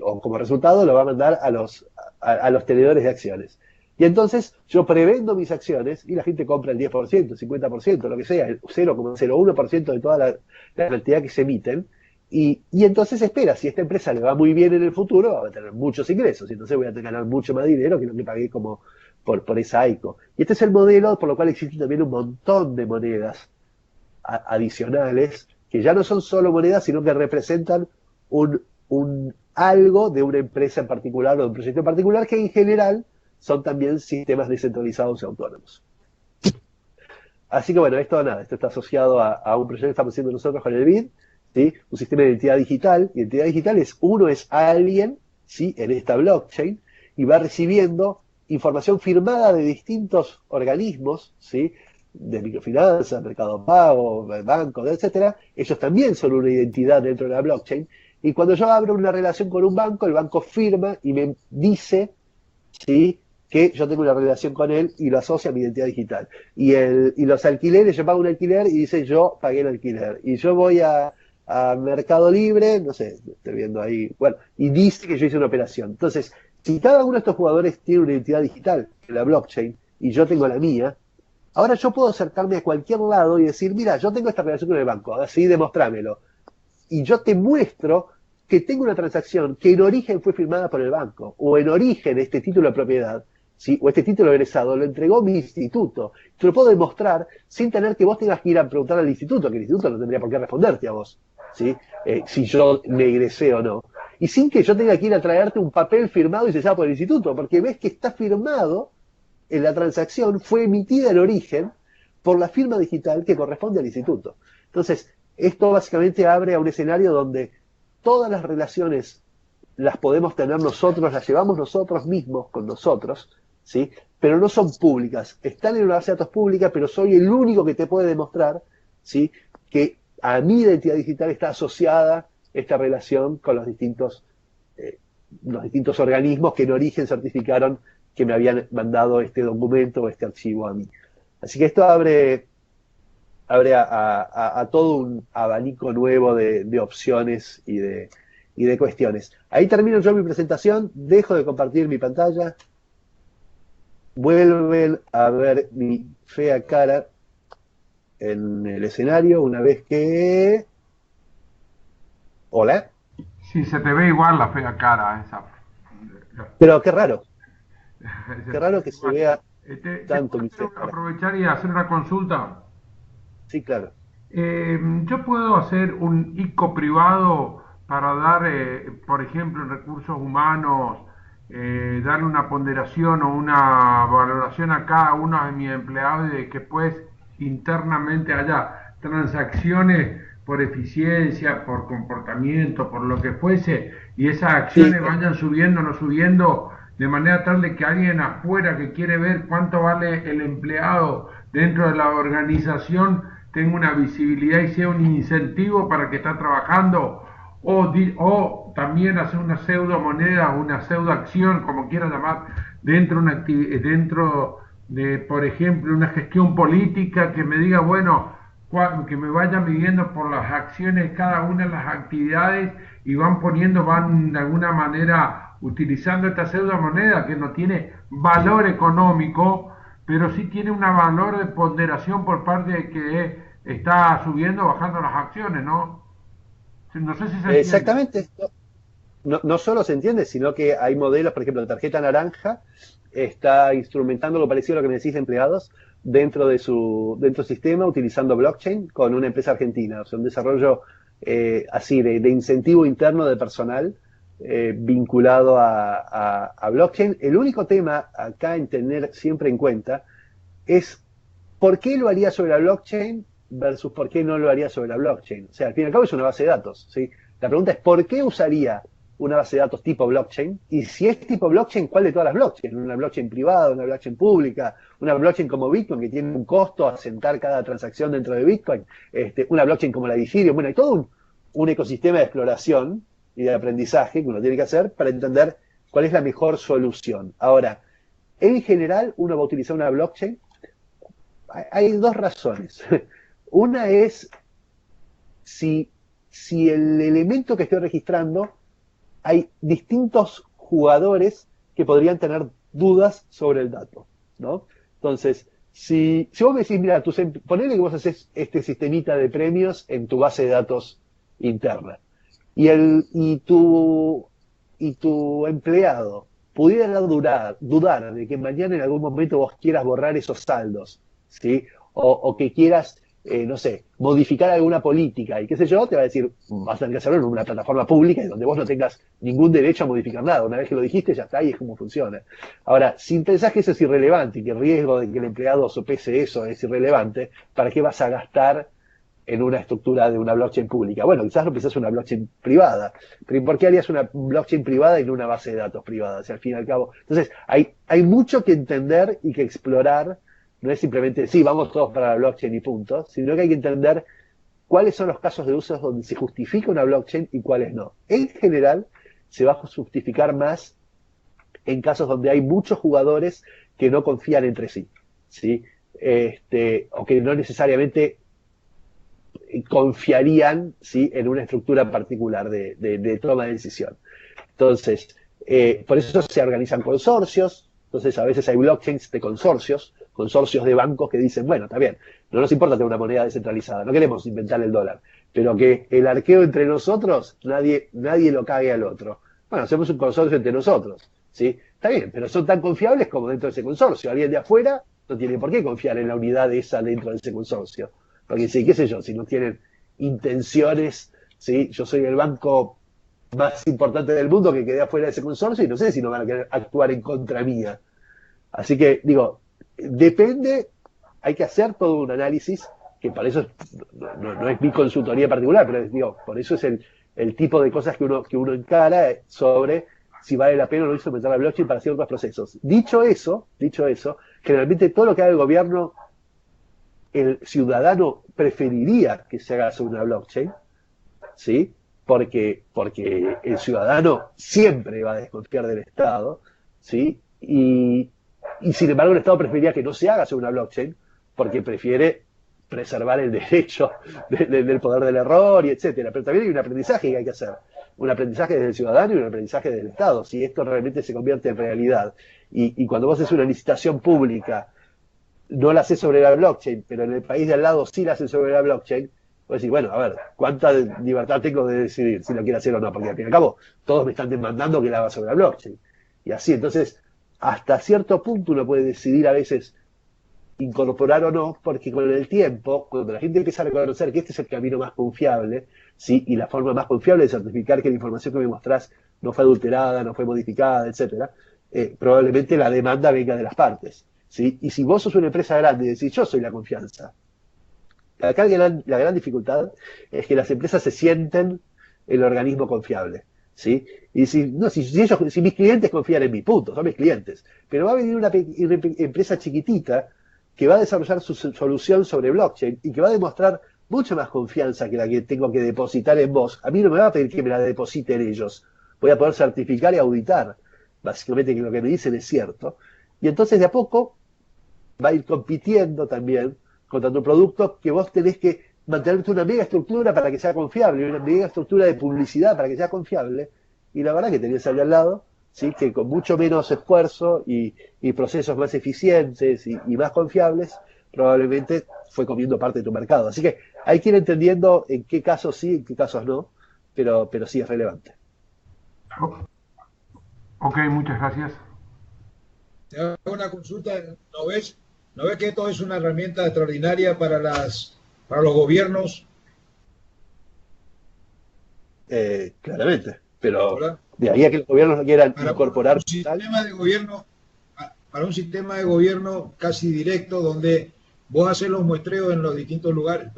o como resultado lo va a mandar a los tenedores de acciones. Y entonces yo prevendo mis acciones y la gente compra el 10%, el 50%, lo que sea, el 0,01% de toda la cantidad que se emiten. Y entonces espera, si a esta empresa le va muy bien en el futuro, va a tener muchos ingresos, y entonces voy a ganar mucho más dinero que lo que pagué como por esa ICO. Y este es el modelo por lo cual existen también un montón de monedas adicionales, que ya no son solo monedas, sino que representan un algo de una empresa en particular o de un proyecto en particular, que en general son también sistemas descentralizados y autónomos. Así que bueno, esto está asociado a un proyecto que estamos haciendo nosotros con el BID, ¿sí? Un sistema de identidad digital. Identidad digital es alguien, ¿sí?, en esta blockchain, y va recibiendo información firmada de distintos organismos, ¿sí?, de microfinanzas, mercado pago, bancos, etcétera. Ellos también son una identidad dentro de la blockchain. Y cuando yo abro una relación con un banco, el banco firma y me dice, ¿sí?, que yo tengo una relación con él y lo asocia a mi identidad digital. Y los alquileres, yo pago un alquiler y dice yo pagué el alquiler. Y yo voy a Mercado Libre, no sé, estoy viendo ahí, bueno, y dice que yo hice una operación. Entonces, si cada uno de estos jugadores tiene una identidad digital en la blockchain y yo tengo la mía, ahora yo puedo acercarme a cualquier lado y decir, mira, yo tengo esta relación con el banco, así demostrámelo. Y yo te muestro que tengo una transacción que en origen fue firmada por el banco, o en origen este título de propiedad, ¿sí?, o este título egresado lo entregó mi instituto. Te lo puedo demostrar sin tener que vos tengas que ir a preguntar al instituto, que el instituto no tendría por qué responderte a vos, ¿sí?, si yo me egresé o no. Y sin que yo tenga que ir a traerte un papel firmado y sellado por el instituto, porque ves que está firmado en la transacción, fue emitida en origen por la firma digital que corresponde al instituto. Entonces, esto básicamente abre a un escenario donde todas las relaciones las podemos tener nosotros, las llevamos nosotros mismos con nosotros, ¿sí?, pero no son públicas. Están en una base de datos pública, pero soy el único que te puede demostrar, ¿sí?, que a mi identidad digital está asociada esta relación con los distintos organismos que en origen certificaron que me habían mandado este documento o este archivo a mí. Así que esto abre a todo un abanico nuevo de opciones y de cuestiones. Ahí termino yo mi presentación, dejo de compartir mi pantalla, vuelven a ver mi fea cara en el escenario una vez que... Hola. Sí, se te ve igual la fea cara esa. Pero qué raro que se vea tanto mi fea cara. Aprovechar y hacer una consulta. Sí, claro. Yo puedo hacer un ICO privado para dar, por ejemplo, en recursos humanos, darle una ponderación o una valoración a cada uno de mis empleados y de que pues internamente haya transacciones por eficiencia, por comportamiento, por lo que fuese, y esas acciones vayan subiendo o no subiendo, de manera tal de que alguien afuera que quiere ver cuánto vale el empleado dentro de la organización tenga una visibilidad y sea un incentivo para que está trabajando, o también hacer una pseudo moneda, una pseudo acción, como quieran llamar, dentro de, por ejemplo, una gestión política que me diga, bueno, que me vaya midiendo por las acciones cada una de las actividades y van de alguna manera utilizando esta pseudo moneda que no tiene valor económico, pero sí tiene un valor de ponderación por parte de que está subiendo o bajando las acciones, ¿no? No sé si se entiende. Exactamente. No solo se entiende, sino que hay modelos, por ejemplo, de tarjeta naranja está instrumentando lo parecido a lo que me decís de empleados dentro del sistema, utilizando blockchain con una empresa argentina. O sea, un desarrollo así de incentivo interno de personal vinculado a blockchain. El único tema acá en tener siempre en cuenta es por qué lo haría sobre la blockchain versus por qué no lo haría sobre la blockchain. O sea, al fin y al cabo es una base de datos, ¿sí? La pregunta es ¿por qué usaría una base de datos tipo blockchain? Y si es tipo blockchain, ¿cuál de todas las blockchains? ¿Una blockchain privada, una blockchain pública, una blockchain como Bitcoin que tiene un costo a asentar cada transacción dentro de Bitcoin? Una blockchain como la de Ethereum. Bueno, hay todo un ecosistema de exploración y de aprendizaje que uno tiene que hacer para entender cuál es la mejor solución. Ahora, en general, uno va a utilizar una blockchain. Hay dos razones. Una es si el elemento que estoy registrando hay distintos jugadores que podrían tener dudas sobre el dato, ¿no? Entonces, si vos me decís, mira, ponele que vos haces este sistemita de premios en tu base de datos interna y, y tu empleado pudiera dudar de que mañana en algún momento vos quieras borrar esos saldos, ¿sí? O que quieras, no sé, modificar alguna política y qué sé yo, te va a decir, vas a tener que hacerlo en una plataforma pública y donde vos no tengas ningún derecho a modificar nada. Una vez que lo dijiste, ya está, y es como funciona. Ahora, si pensás que eso es irrelevante y que el riesgo de que el empleado sopese eso es irrelevante, ¿para qué vas a gastar en una estructura de una blockchain pública? Bueno, quizás lo pensás una blockchain privada, pero ¿por qué harías una blockchain privada y no una base de datos privada? O sea, al fin y al cabo. Entonces, hay mucho que entender y que explorar. No es simplemente, sí, vamos todos para la blockchain y punto, sino que hay que entender cuáles son los casos de uso donde se justifica una blockchain y cuáles no. En general, se va a justificar más en casos donde hay muchos jugadores que no confían entre sí, ¿sí? O que no necesariamente confiarían, ¿sí?, en una estructura particular de toma de decisión. Entonces, por eso se organizan consorcios. Entonces, a veces hay blockchains de consorcios de bancos que dicen, bueno, está bien, no nos importa tener una moneda descentralizada, no queremos inventar el dólar, pero que el arqueo entre nosotros, nadie lo cague al otro. Bueno, hacemos un consorcio entre nosotros, ¿sí? Está bien, pero son tan confiables como dentro de ese consorcio. Alguien de afuera no tiene por qué confiar en la unidad esa dentro de ese consorcio. Porque sí, qué sé yo, si no tienen intenciones, ¿sí? Yo soy el banco más importante del mundo que quedé afuera de ese consorcio y no sé si no van a querer actuar en contra mía. Así que, digo, depende, hay que hacer todo un análisis, que para eso no es mi consultoría particular, pero digo, por eso es el tipo de cosas que uno encara sobre si vale la pena o no instrumentar la blockchain para ciertos procesos. Dicho eso, generalmente todo lo que haga el gobierno, el ciudadano preferiría que se haga sobre una blockchain, ¿sí? Porque el ciudadano siempre va a desconfiar del Estado, ¿sí? Y sin embargo el Estado preferiría que no se haga sobre una blockchain porque prefiere preservar el derecho del poder del error y etcétera. Pero también hay un aprendizaje que hay que hacer. Un aprendizaje desde el ciudadano y un aprendizaje del Estado, si esto realmente se convierte en realidad. Y cuando vos haces una licitación pública, no la haces sobre la blockchain, pero en el país de al lado sí la hacen sobre la blockchain, vos decís, bueno, a ver, ¿cuánta libertad tengo de decidir si lo quiero hacer o no? Porque al fin y al cabo, todos me están demandando que la haga sobre la blockchain. Y así, entonces, hasta cierto punto uno puede decidir a veces incorporar o no, porque con el tiempo, cuando la gente empieza a reconocer que este es el camino más confiable, ¿sí?, y la forma más confiable de certificar que la información que me mostrás no fue adulterada, no fue modificada, etcétera, probablemente la demanda venga de las partes, ¿sí? Y si vos sos una empresa grande y decís, yo soy la confianza, acá la gran dificultad es que las empresas se sienten el organismo confiable, ¿sí? Y si mis clientes confían en mí, punto, son mis clientes, pero va a venir una empresa chiquitita que va a desarrollar su solución sobre blockchain y que va a demostrar mucho más confianza que la que tengo que depositar en vos. A mí no me va a pedir que me la depositen ellos. Voy a poder certificar y auditar, básicamente, que lo que me dicen es cierto. Y entonces de a poco va a ir compitiendo también contra tu producto, que vos tenés que mantenerte una mega estructura para que sea confiable, una mega estructura de publicidad para que sea confiable. Y la verdad que tenías ahí al lado, ¿sí? Que con mucho menos esfuerzo y procesos más eficientes y más confiables, probablemente fue comiendo parte de tu mercado. Así que hay que ir entendiendo en qué casos sí, en qué casos no, pero sí es relevante. Ok, muchas gracias. Te hago una consulta, ¿no ves que esto es una herramienta extraordinaria para los gobiernos? Claramente, pero ¿Verdad? de ahí a que los gobiernos lo quieran Para incorporar un sistema de gobierno, para un sistema de gobierno casi directo, donde vos haces los muestreos en los distintos lugares,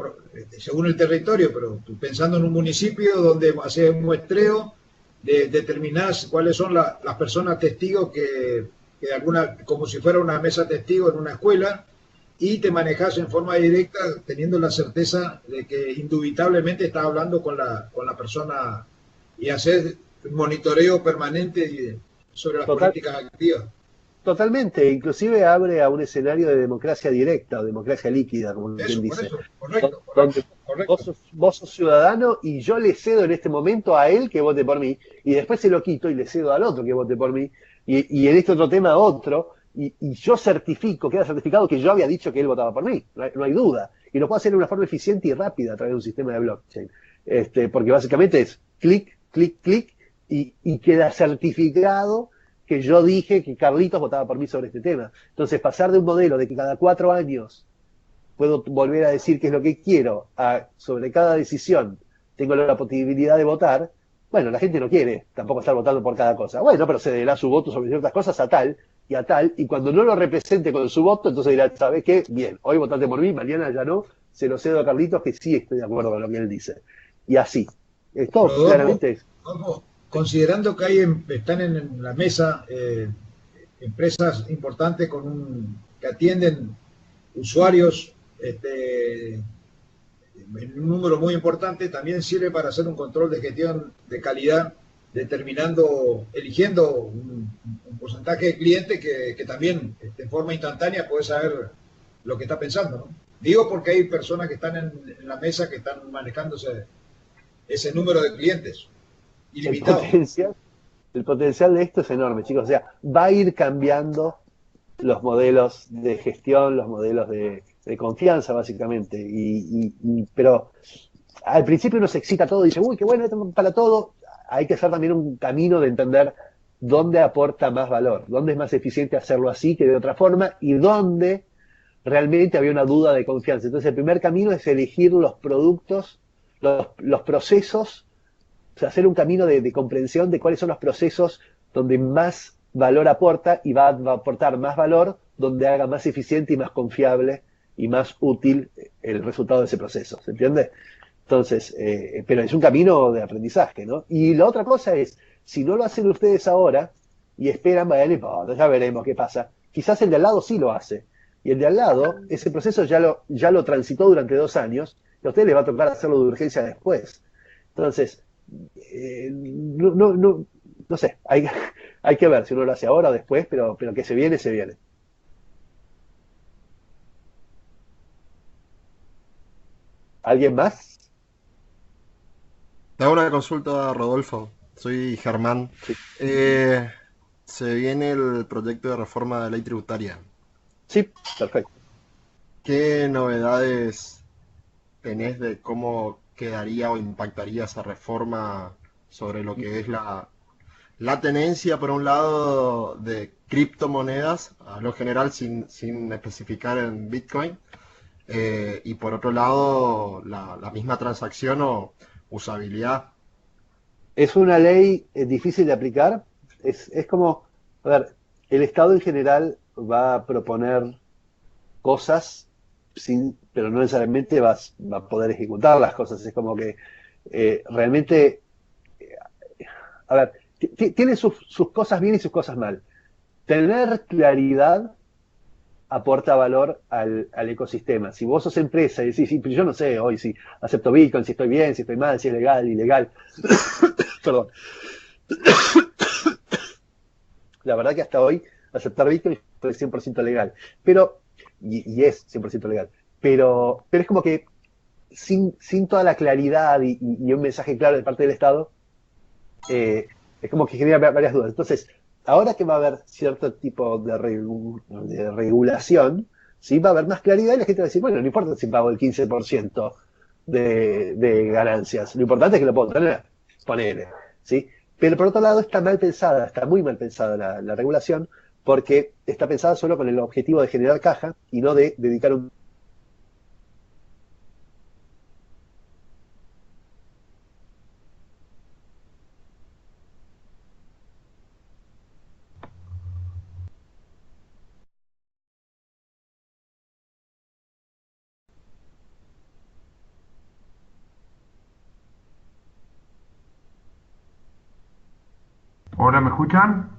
según el territorio, pero tú pensando en un municipio donde haces un muestreo, determinás cuáles son las personas testigos que como si fuera una mesa testigo en una escuela, y te manejas en forma directa teniendo la certeza de que indubitablemente estás hablando con la persona, y hacer un monitoreo permanente sobre las políticas activas. Totalmente, inclusive abre a un escenario de democracia directa o democracia líquida, como quien dice. Eso, correcto. Vos sos ciudadano y yo le cedo en este momento a él que vote por mí, y después se lo quito y le cedo al otro que vote por mí, y en este otro tema a otro, y yo certifico, queda certificado que yo había dicho que él votaba por mí, no hay duda, y lo puedo hacer de una forma eficiente y rápida a través de un sistema de blockchain, porque básicamente es clic, clic, clic, y queda certificado que yo dije que Carlitos votaba por mí sobre este tema. Entonces, pasar de un modelo de que cada 4 años puedo volver a decir qué es lo que quiero, a sobre cada decisión tengo la posibilidad de votar, bueno, la gente no quiere tampoco estar votando por cada cosa. Bueno, pero cederá su voto sobre ciertas cosas a tal, y cuando no lo represente con su voto, entonces dirá, ¿sabes qué? Bien, hoy votaste por mí, mañana ya no, se lo cedo a Carlitos, que sí estoy de acuerdo con lo que él dice. Y así. Esto Rodolfo, claramente es... Considerando que están en la mesa empresas importantes que atienden usuarios en un número muy importante, también sirve para hacer un control de gestión de calidad, eligiendo un porcentaje de clientes que también de forma instantánea puede saber lo que está pensando, ¿no? Digo porque hay personas que están en la mesa que están manejándose ese número de clientes ilimitado. El potencial de esto es enorme, chicos. O sea, va a ir cambiando los modelos de gestión, los modelos de confianza, básicamente. Pero al principio uno se excita todo y dice, uy, qué bueno, esto para todo. Hay que hacer también un camino de entender dónde aporta más valor, dónde es más eficiente hacerlo así que de otra forma, y dónde realmente había una duda de confianza. Entonces, el primer camino es elegir los productos, los procesos, o sea, hacer un camino de comprensión de cuáles son los procesos donde más valor aporta, y va a aportar más valor donde haga más eficiente y más confiable y más útil el resultado de ese proceso. ¿Se entiende? Entonces, pero es un camino de aprendizaje, ¿no? Y la otra cosa es, si no lo hacen ustedes ahora y esperan, vaya, no importa, ya veremos qué pasa. Quizás el de al lado sí lo hace. Y el de al lado, ese proceso ya lo transitó durante 2 años, y a ustedes les va a tocar hacerlo de urgencia después. Entonces, no sé, hay que ver si uno lo hace ahora o después, pero que se viene, se viene. ¿Alguien más? Te hago una consulta, Rodolfo. Soy Germán. Sí, Se viene el proyecto de reforma de ley tributaria. sí, perfecto. ¿Qué novedades tenés de cómo quedaría o impactaría esa reforma sobre lo que es la tenencia, por un lado, de criptomonedas, a lo general sin especificar en Bitcoin, y por otro lado, la misma transacción o usabilidad? Es una ley difícil de aplicar. Es como, a ver, el Estado en general va a proponer cosas, pero no necesariamente va a poder ejecutar las cosas. Es como que realmente, a ver, tiene sus cosas bien y sus cosas mal. Tener claridad aporta valor al ecosistema. Si vos sos empresa y decís, sí, pero yo no sé hoy si acepto Bitcoin, si estoy bien, si estoy mal, si es legal, ilegal. Perdón. La verdad que hasta hoy aceptar Bitcoin fue 100% legal. Pero, y es 100% legal. Pero es como que sin toda la claridad y un mensaje claro de parte del Estado, es como que genera varias dudas. Entonces, ahora que va a haber cierto tipo de regulación, ¿sí? Va a haber más claridad y la gente va a decir, bueno, no importa si pago el 15% de ganancias, lo importante es que lo puedo tener, ponele, ¿sí? Pero por otro lado está mal pensada, está muy mal pensada la regulación, porque está pensada solo con el objetivo de generar caja y no de dedicar un... Hola, ¿me escuchan?